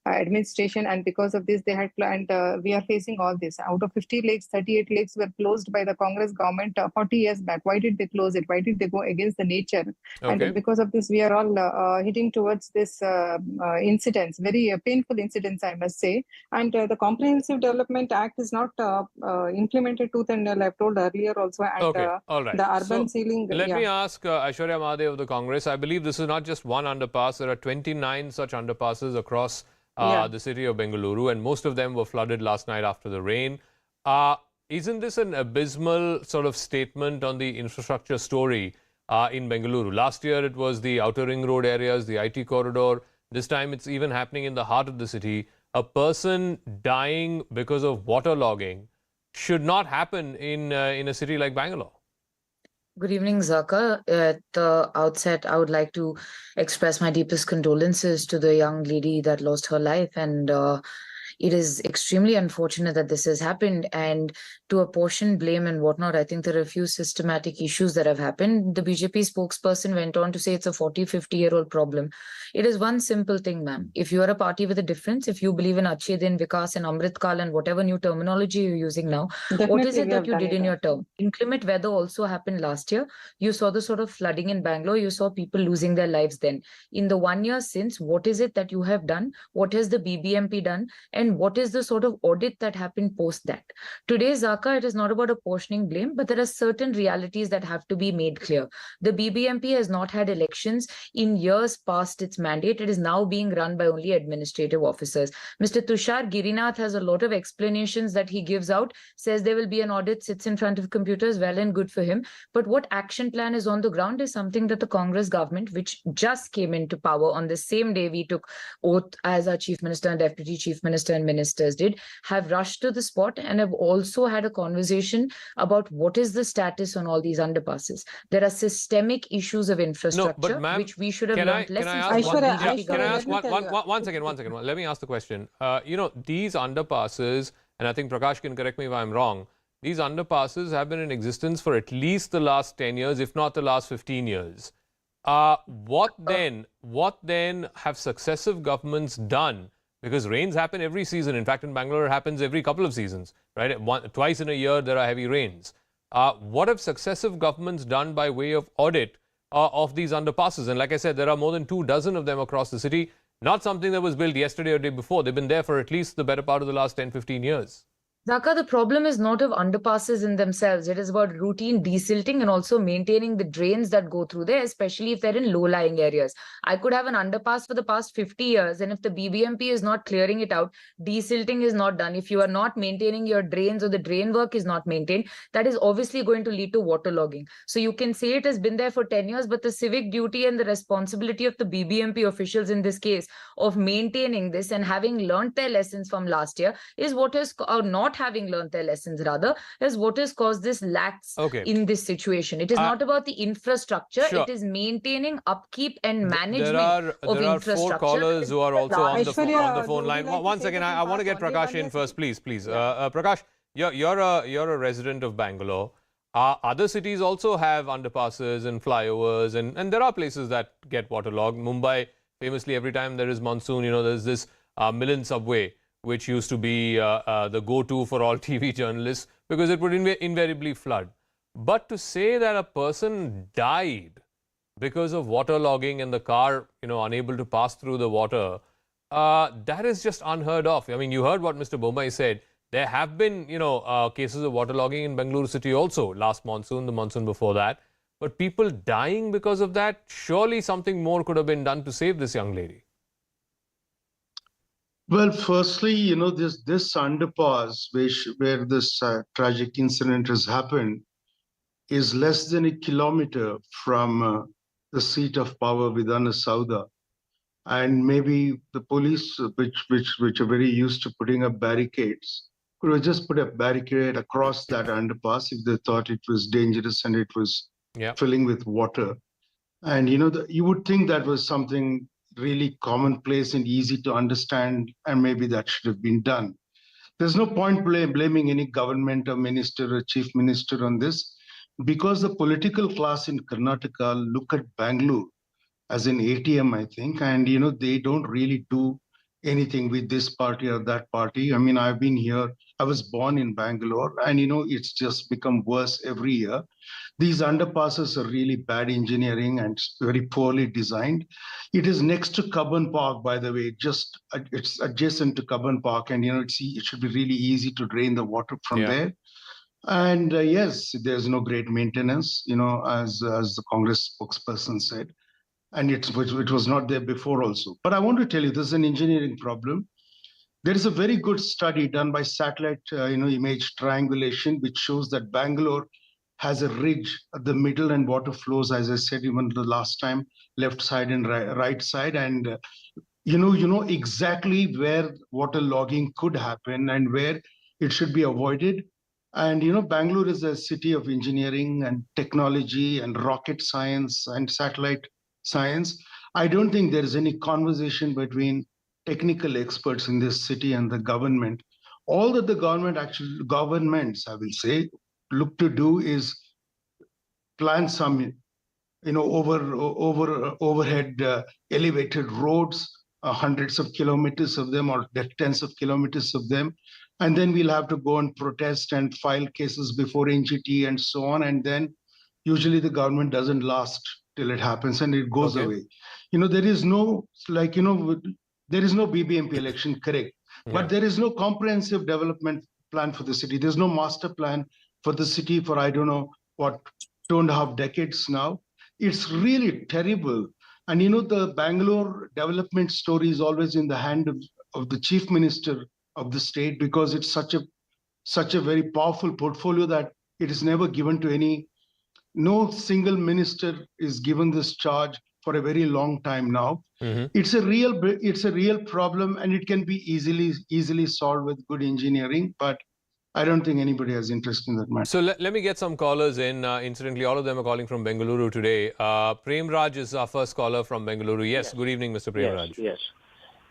administration, and because of this, they had planned. We are facing all this. Out of 50 lakes, 38 lakes were closed by the Congress government 40 years back. Why did they close it? Why did they go against the nature? Okay. And because of this, we are all heading towards this incidents, very painful incidents, I must say. And the Comprehensive Development Act is not implemented tooth and nail. I've told earlier also. And Okay, all right. the urban ceiling. Let me ask Aishwarya Mahadev of the Congress. I believe this is not just one underpass. There are 29 such underpasses across the city of Bengaluru, and most of them were flooded last night after the rain. Isn't this an abysmal sort of statement on the infrastructure story in Bengaluru? Last year it was the outer ring road areas, the IT corridor. This time it's even happening in the heart of the city. A person dying because of waterlogging should not happen in a city like Bangalore. Good evening, Zaka. At the outset, I would like to express my deepest condolences to the young lady that lost her life. And it is extremely unfortunate that this has happened. And to apportion blame and whatnot, I think there are a few systematic issues that have happened. The BJP spokesperson went on to say it's a 40-50-year-old problem. It is one simple thing, ma'am. If you are a party with a difference, if you believe in Achhe Din, Vikas and Amrit Kal and whatever new terminology you're using now, what is it that you did in your term? Inclement weather also happened last year. You saw the sort of flooding in Bangalore. You saw people losing their lives then. In the 1 year since, what is it that you have done? What has the BBMP done? And what is the sort of audit that happened post that? Today, Zaka, it is not about apportioning blame, but there are certain realities that have to be made clear. The BBMP has not had elections in years past its mandate. It is now being run by only administrative officers. Mr. Tushar Girinath has a lot of explanations that he gives out, says there will be an audit, sits in front of computers, well and good for him. But what action plan is on the ground is something that the Congress government, which just came into power on the same day we took oath as our Chief Minister and Deputy Chief Minister and ministers did, have rushed to the spot and have also had a conversation about what is the status on all these underpasses. There are systemic issues of infrastructure, which we should have learned lessons from. Can I ask one second? Let me ask the question. These underpasses, and I think Prakash can correct me if I'm wrong, these underpasses have been in existence for at least the last 10 years, if not the last 15 years. What then have successive governments done? Because rains happen every season. In fact, in Bangalore, it happens every couple of seasons, right? Twice in a year, there are heavy rains. What have successive governments done by way of audit of these underpasses? And like I said, there are more than 24 of them across the city. Not something that was built yesterday or the day before. They've been there for at least the better part of the last 10, 15 years. Zaka, the problem is not of underpasses in themselves. It is about routine desilting and also maintaining the drains that go through there, especially if they're in low-lying areas. I could have an underpass for the past 50 years, and if the BBMP is not clearing it out, desilting is not done. If you are not maintaining your drains or the drain work is not maintained, that is obviously going to lead to waterlogging. So you can say it has been there for 10 years, but the civic duty and the responsibility of the BBMP officials in this case of maintaining this and having learnt their lessons from last year is what has, or not having learned their lessons rather, is what has caused this lax in this situation. It is not about the infrastructure, it is maintaining upkeep and management of infrastructure. There are 4 callers who are also on the phone line. One second, I want to get Prakash in first, please. Prakash, you're a resident of Bangalore. Other cities also have underpasses and flyovers, and there are places that get waterlogged. Mumbai, famously, every time there is monsoon, there's this Milan subway, which used to be the go-to for all TV journalists because it would invariably flood. But to say that a person died because of waterlogging and the car, unable to pass through the water, that is just unheard of. I mean, you heard what Mr. Bombay said. There have been, cases of waterlogging in Bengaluru city also, last monsoon, the monsoon before that. But people dying because of that, surely something more could have been done to save this young lady. Well, firstly, this underpass where this tragic incident has happened is less than a kilometer from the seat of power Vidhana Sauda. And maybe the police, which are very used to putting up barricades, could have just put a barricade across that underpass if they thought it was dangerous and it was filling with water. And, you would think that was something really commonplace and easy to understand, and maybe that should have been done. There's no point blaming any government or minister or chief minister on this, because the political class in Karnataka look at Bengaluru as an ATM, I think, and they don't really do anything with this party or that party. I mean, I've been here, I was born in Bangalore, and it's just become worse every year. These underpasses are really bad engineering and very poorly designed. It is next to Cubbon Park, by the way, it's adjacent to Cubbon Park, and it should be really easy to drain the water from there. And yes, there's no great maintenance, as the Congress spokesperson said, and it was not there before also. But I want to tell you, this is an engineering problem. There is a very good study done by satellite, image triangulation, which shows that Bangalore has a ridge at the middle and water flows, as I said, even the last time, left side and right side. And you know exactly where water logging could happen and where it should be avoided. And, Bangalore is a city of engineering and technology and rocket science and satellite science. I don't think there is any conversation between technical experts in this city and the government. All that the governments, I will say, look to do is plan some, overhead elevated roads, hundreds of kilometers of them or tens of kilometers of them. And then we'll have to go and protest and file cases before NGT and so on. And then usually the government doesn't last till it happens and it goes away. There is no, there is no BBMP election, correct. But there is no comprehensive development plan for the city. There's no master plan for the city for, I don't know, what, 2.5 decades now. It's really terrible. And the Bangalore development story is always in the hand of the chief minister of the state, because it's such a very powerful portfolio that it is never given to no single minister is given this charge for a very long time now. It's a real problem, and it can be easily solved with good engineering, but I don't think anybody has interest in that matter. So let me get some callers in. Incidentally, all of them are calling from Bengaluru today. Prem Raj is our first caller from Bengaluru. Yes, good evening, Mr. Prem Raj. Yes.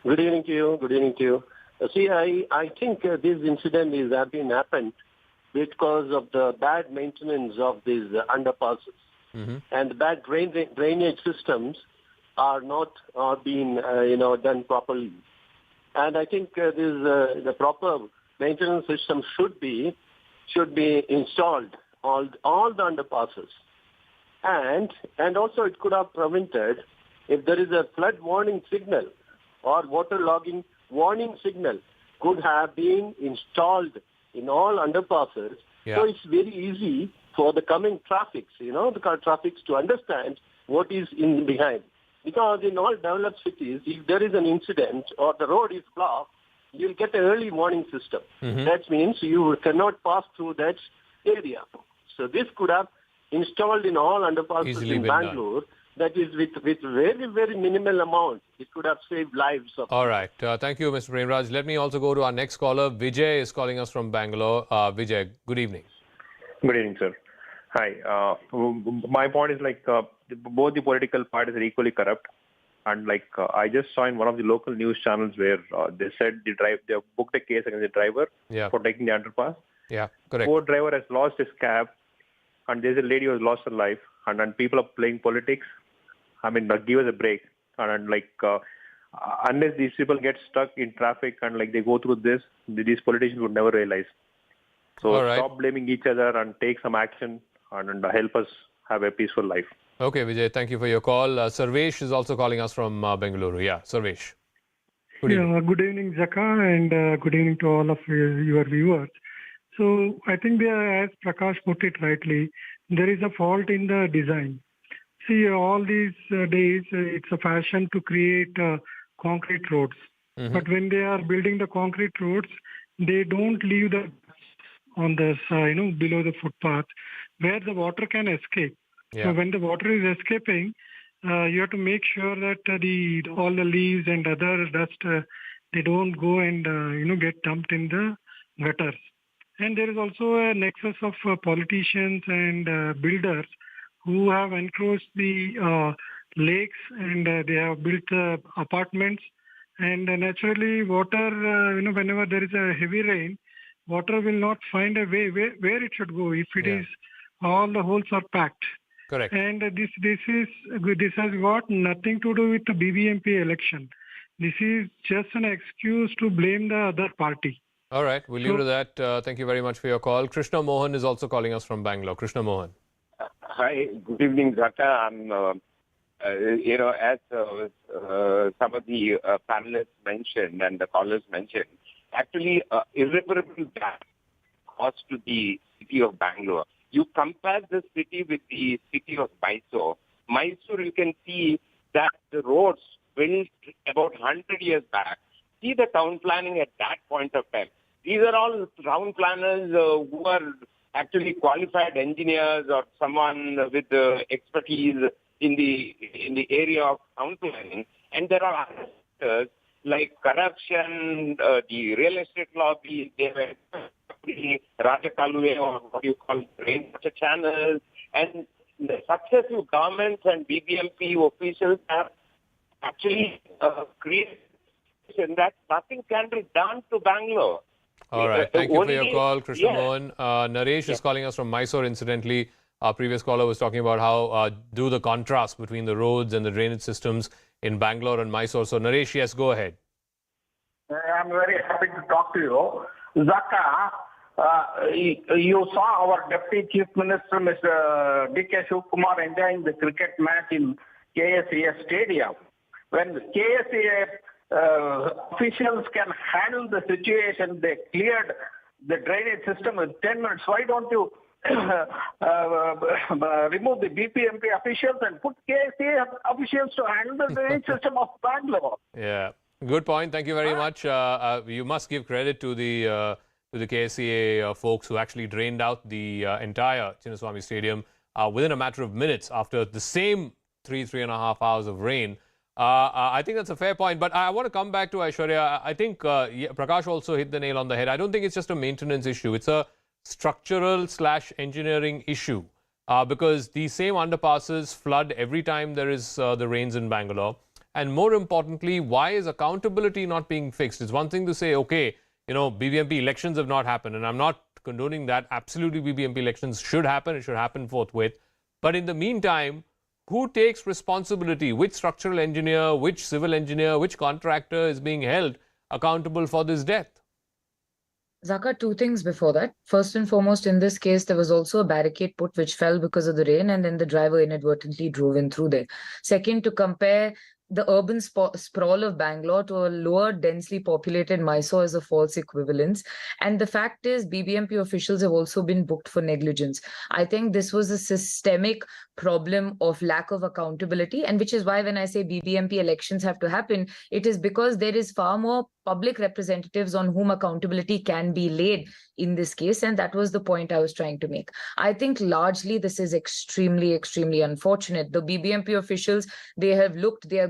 Good evening to you. Good evening to you. See, I think this incident has been happened because of the bad maintenance of these underpasses. And the bad drainage systems are not being done properly. And I think the proper maintenance system should be installed all the underpasses, and also it could have prevented if there is a flood warning signal or water logging warning signal could have been installed in all underpasses. So it's very easy for the coming traffics, the car traffics to understand what is in behind. Because in all developed cities, if there is an incident or the road is blocked, you'll get an early warning system. That means you cannot pass through that area. So this could have installed in all underpasses in Bangalore. That is with very, very minimal amount. It could have saved lives of All right. Thank you, Mr. Prem Raj. Let me also go to our next caller. Vijay is calling us from Bangalore. Vijay, good evening. Good evening, sir. Hi. My point is both the political parties are equally corrupt. And I just saw in one of the local news channels where they said they booked a case against the driver for taking the underpass. Yeah, correct. Poor driver has lost his cab, and there's a lady who has lost her life, and people are playing politics. I mean, give us a break. And unless these people get stuck in traffic and they go through this, these politicians would never realize. So stop blaming each other and take some action and help us have a peaceful life. Okay, Vijay, thank you for your call. Sarvesh is also calling us from Bengaluru. Yeah, Sarvesh. Good evening, Jaka, and good evening to all of your viewers. So I think as Prakash put it rightly, there is a fault in the design. See, all these days, it's a fashion to create concrete roads. But when they are building the concrete roads, they don't leave the on the below the footpath where the water can escape. So when the water is escaping, you have to make sure that all the leaves and other dust they don't go and get dumped in the gutters. And there is also a nexus of politicians and builders who have encroached the lakes, and they have built apartments. And naturally, water, whenever there is a heavy rain, water will not find a way where it should go if it is all the holes are packed. Correct. And this has got nothing to do with the BBMP election. This is just an excuse to blame the other party. All right, we'll leave it at that. Thank you very much for your call. Krishna Mohan is also calling us from Bangalore. Krishna Mohan. Hi, good evening, Zaka. I'm, as some of the panelists mentioned and the callers mentioned, actually irreparable damage caused to the city of Bangalore. You compare the city with the city of Mysore. Mysore, you can see that the roads built about 100 years back. See the town planning at that point of time. These are all town planners who are actually qualified engineers or someone with expertise in the area of town planning. And there are other sectors like corruption, the real estate lobby. They were the Rajakalue, or what you call rainwater channels, and the successive governments and BBMP officials have actually created that nothing can be done to Bangalore. All right. Thank you for your call, Krishna Yeah. Mohan. Naresh is calling us from Mysore, incidentally. Our previous caller was talking about how do the contrast between the roads and the drainage systems in Bangalore and Mysore. So, Naresh, yes, go ahead. I'm very happy to talk to you. Zaka, you saw our Deputy Chief Minister, Mr. D.K. Shivkumar, enjoying the cricket match in KSEA Stadium. When KSEA officials can handle the situation, they cleared the drainage system in 10 minutes. Why don't you remove the BPMP officials and put KSEA officials to handle the drainage system of Bangalore? Yeah, good point. Thank you very much. You must give credit to the KSEA folks who actually drained out the entire Chinnaswamy Stadium within a matter of minutes after the same 3.5 hours of rain. I think that's a fair point, but I want to come back to Aishwarya. I think Prakash also hit the nail on the head. I don't think it's just a maintenance issue. It's a structural/engineering issue because these same underpasses flood every time there is the rains in Bangalore. And more importantly, why is accountability not being fixed? It's one thing to say, okay, you know, BBMP elections have not happened, and I'm not condoning that. Absolutely, BBMP elections should happen. It should happen forthwith. But in the meantime, who takes responsibility? Which structural engineer, which civil engineer, which contractor is being held accountable for this death? Zaka, two things before that. First and foremost, in this case, there was also a barricade put which fell because of the rain, and then the driver inadvertently drove in through there. Second, to compare the urban sprawl of Bangalore to a lower densely populated Mysore is a false equivalence. And the fact is, BBMP officials have also been booked for negligence. I think this was a systemic problem of lack of accountability, and which is why when I say BBMP elections have to happen, it is because there is far more public representatives on whom accountability can be laid in this case, and that was the point I was trying to make. I think largely this is extremely unfortunate. The BBMP officials, they are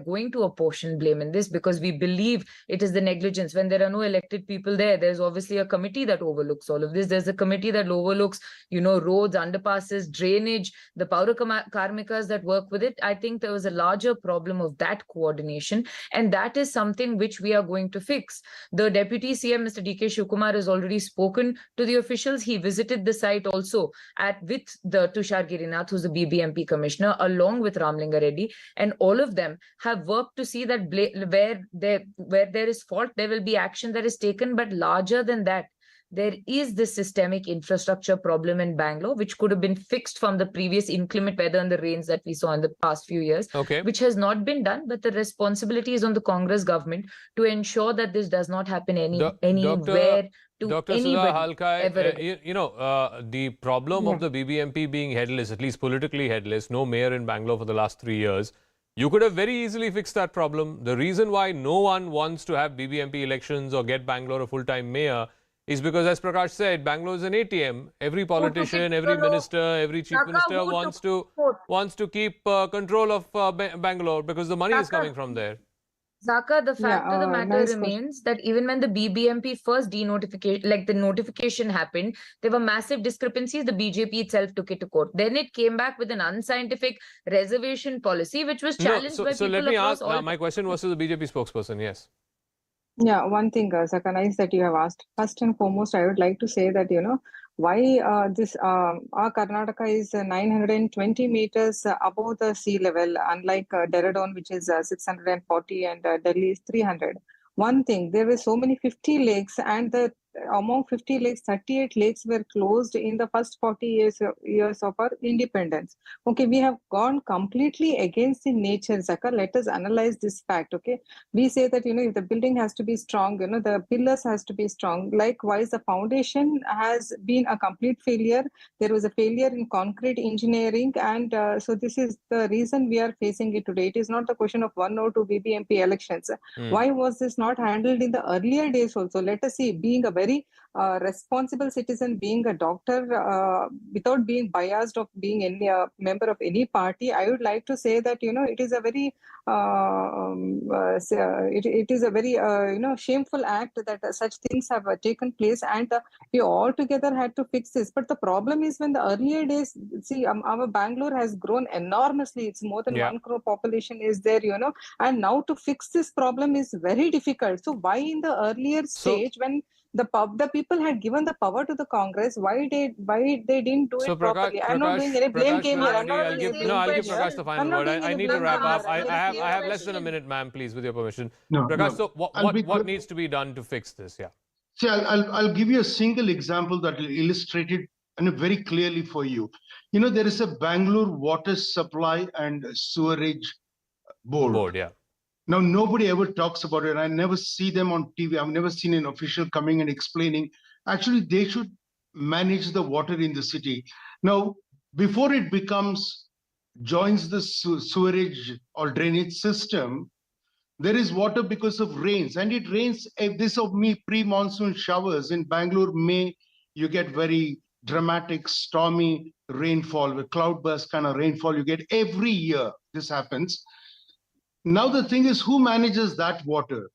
going to apportion blame in this because we believe it is the negligence. When there are no elected people there's obviously a committee that overlooks all of this. There's a committee that overlooks, roads, underpasses, drainage, the Paura Karmikas that work with it. I think there was a larger problem of that coordination, and that is something which we are going to fix. The Deputy CM, Mr. D.K. Shivkumar, has already spoken to the officials. He visited the site also with the Tushar Girinath, who's the BBMP commissioner, along with Ramlinga Reddy, and all of them have worked to see that where there is fault, there will be action that is taken. But larger than that, there is this systemic infrastructure problem in Bangalore, which could have been fixed from the previous inclement weather and the rains that we saw in the past few years, which has not been done. But the responsibility is on the Congress government to ensure that this does not happen anywhere. Dr. Sudha Halkai, the problem of the BBMP being headless, at least politically headless, no mayor in Bangalore for the last 3 years, you could have very easily fixed that problem. The reason why no one wants to have BBMP elections or get Bangalore a full-time mayor is because, as Prakash said, Bangalore is an ATM. Every politician, every minister, every chief minister wants to keep control of Bangalore because the money is coming from there. Zaka, the fact of the matter remains that even when the BBMP first the notification happened, there were massive discrepancies. The BJP itself took it to court. Then it came back with an unscientific reservation policy, which was challenged by people. So let me ask. My question was to the BJP spokesperson. Yes. Yeah, one thing, Zaka, nice that you have asked. First and foremost, I would like to say that, why our Karnataka is 920 meters above the sea level, unlike Dehradun, which is 640, and Delhi is 300. One thing, there were so many 50 lakes, and among 50 lakes, 38 lakes were closed in the first 40 years of our independence. Okay, we have gone completely against the nature, Zaka. Let us analyze this fact, okay? We say that, if the building has to be strong, the pillars has to be strong. Likewise, the foundation has been a complete failure. There was a failure in concrete engineering, and so this is the reason we are facing it today. It is not the question of 1 or 2 BBMP elections. Why was this not handled in the earlier days also? Let us see, being a very responsible citizen, being a doctor, without being biased of being any member of any party, I would like to say that, it is a very it is a very shameful act that such things have taken place, and we all together had to fix this. But the problem is, when the earlier days, see, our Bangalore has grown enormously. It's more than 1 crore population is there, and now to fix this problem is very difficult. So why in the earlier stage, when the people had given the power to the Congress, why they didn't do it properly? I'm not doing any blame game here. I'll give Prakash the final word. I need to wrap up. I have less than a minute, ma'am, please, with your permission. Prakash, so what needs to be done to fix this? Yeah. See, I'll give you a single example that will illustrate it very clearly for you. There is a Bangalore Water Supply and Sewerage Board. Yeah. Now, nobody ever talks about it. I never see them on TV. I've never seen an official coming and explaining. Actually, they should manage the water in the city. Now, before it joins the sewerage or drainage system, there is water because of rains. And it rains, pre-monsoon showers in Bangalore, May, you get very dramatic, stormy rainfall, with cloudburst kind of rainfall you get every year. This happens. Now the thing is, who manages that water?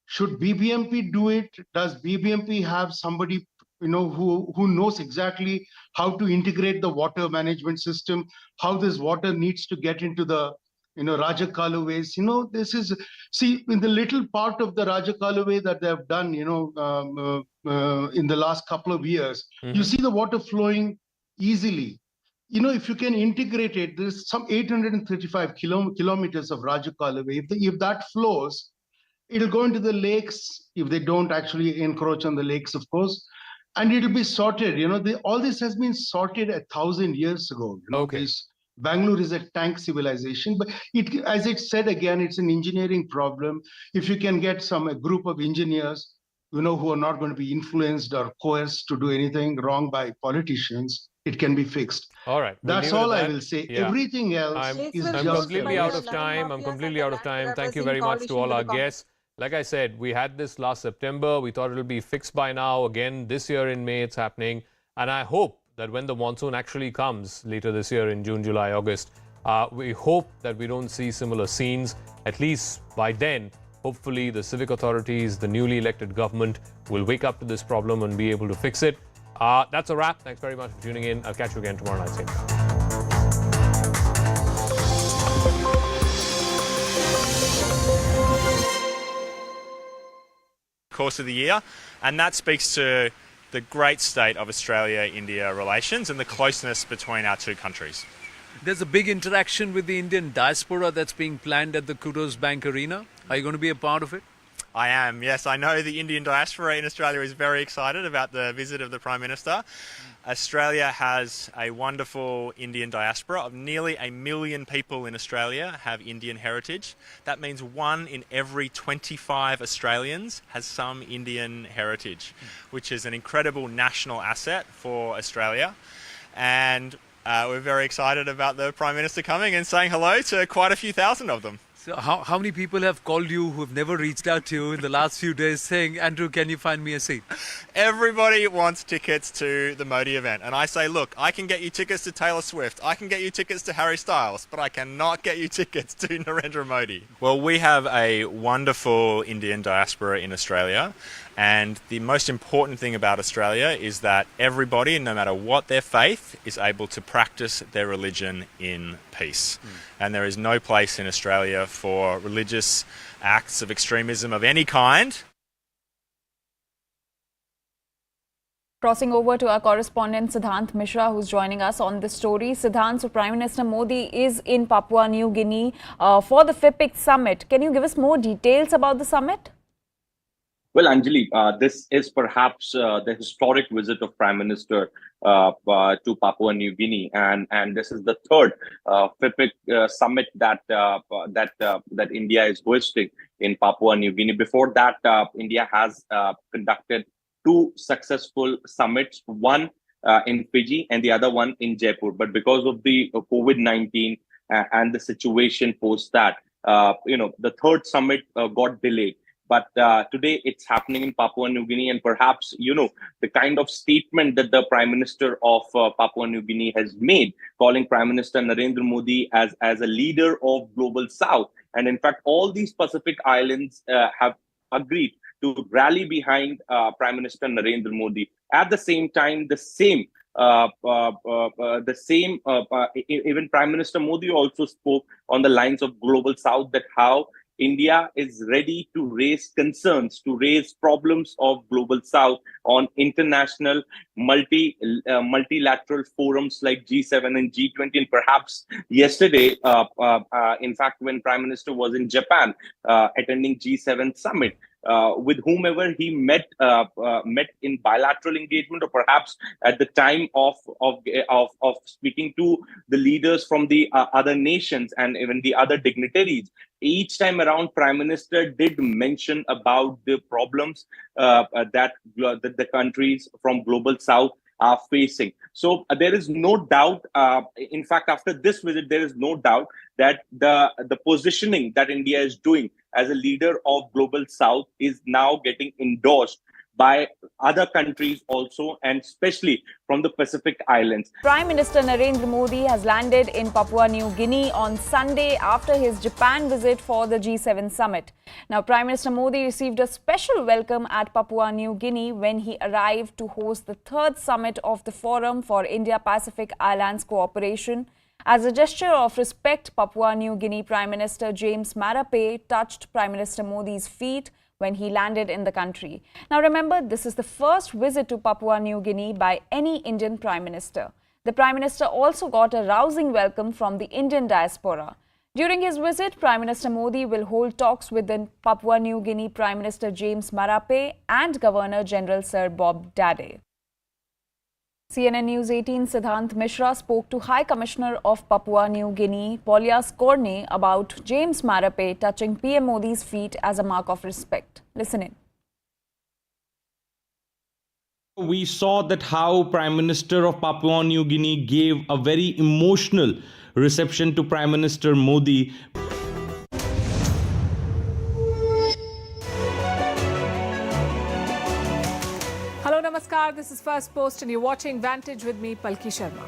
Should BBMP do it? Does BBMP have somebody who knows exactly how to integrate the water management system, how this water needs to get into the Rajakalu ways? This is, see, in the little part of the Rajakalu way that they have done, in the last couple of years, you see the water flowing easily. If you can integrate it, there's some 835 kilometers of Rajakalu way. If that flows, it'll go into the lakes, if they don't actually encroach on the lakes, of course, and it'll be sorted. All this has been sorted 1,000 years ago. Bangalore is a tank civilization, but as it said again, it's an engineering problem. If you can get a group of engineers, who are not going to be influenced or coerced to do anything wrong by politicians, it can be fixed. All right. That's all I will say. Yeah. Everything else is I'm completely out of time. I'm completely out of time. Thank you very much to all our guests. Like I said, we had this last September. We thought it'll be fixed by now. Again, this year in May, it's happening. And I hope that when the monsoon actually comes later this year in June, July, August, we hope that we don't see similar scenes. At least by then, hopefully the civic authorities, the newly elected government will wake up to this problem and be able to fix it. That's a wrap. Thanks very much for tuning in. I'll catch you again tomorrow night. Same time. Course of the year, and that speaks to the great state of Australia-India relations and the closeness between our two countries. There's a big interaction with the Indian diaspora that's being planned at the Kudos Bank Arena. Are you going to be a part of it? I am, yes. I know the Indian diaspora in Australia is very excited about the visit of the Prime Minister. Australia has a wonderful Indian diaspora of nearly 1 million people in Australia have Indian heritage. That means 1 in every 25 Australians has some Indian heritage, which is an incredible national asset for Australia. And we're very excited about the Prime Minister coming and saying hello to quite a few thousand of them. So how many people have called you who have never reached out to you in the last few days saying, Andrew, can you find me a seat? Everybody wants tickets to the Modi event. And I say, look, I can get you tickets to Taylor Swift. I can get you tickets to Harry Styles, but I cannot get you tickets to Narendra Modi. Well, we have a wonderful Indian diaspora in Australia. And the most important thing about Australia is that everybody, no matter what their faith, is able to practice their religion in peace. And there is no place in Australia for religious acts of extremism of any kind. Crossing over to our correspondent Siddhant Mishra, who's joining us on this story. Siddhant, so Prime Minister Modi is in Papua New Guinea for the FIPIC summit. Can you give us more details about the summit? Well, Anjali, this is perhaps the historic visit of Prime Minister to Papua New Guinea, and this is the third FIPIC summit that India is hosting in Papua New Guinea. Before that, India has conducted 2 successful summits, one in Fiji and the other one in Jaipur. But because of the COVID-19 and the situation post that, the third summit got delayed. But today it's happening in Papua New Guinea, and perhaps, the kind of statement that the Prime Minister of Papua New Guinea has made, calling Prime Minister Narendra Modi as a leader of Global South. And in fact, all these Pacific islands have agreed to rally behind Prime Minister Narendra Modi. At the same time, even Prime Minister Modi also spoke on the lines of Global South, that how India is ready to raise concerns, to raise problems of Global South on international multilateral forums like G7 and G20. And perhaps yesterday, in fact, when Prime Minister was in Japan attending G7 summit, with whomever he met in bilateral engagement, or perhaps at the time of speaking to the leaders from the other nations and even the other dignitaries, each time around, Prime Minister did mention about the problems that the countries from Global South are facing. So there is no doubt, in fact, after this visit, there is no doubt that the positioning that India is doing as a leader of Global South is now getting endorsed by other countries also, and especially from the Pacific Islands. Prime Minister Narendra Modi has landed in Papua New Guinea on Sunday after his Japan visit for the G7 summit. Now, Prime Minister Modi received a special welcome at Papua New Guinea when he arrived to host the third summit of the Forum for India-Pacific Islands Cooperation. As a gesture of respect, Papua New Guinea Prime Minister James Marape touched Prime Minister Modi's feet when he landed in the country. Now remember, this is the first visit to Papua New Guinea by any Indian Prime Minister. The Prime Minister also got a rousing welcome from the Indian diaspora. During his visit, Prime Minister Modi will hold talks with the Papua New Guinea Prime Minister James Marape and Governor General Sir Bob Dade. CNN News 18 Siddhant Mishra spoke to High Commissioner of Papua New Guinea, Polias Korne, about James Marape touching PM Modi's feet as a mark of respect. Listen in. We saw that how Prime Minister of Papua New Guinea gave a very emotional reception to Prime Minister Modi. Hello, Namaskar. This is First Post and you're watching Vantage with me, Palki Sharma.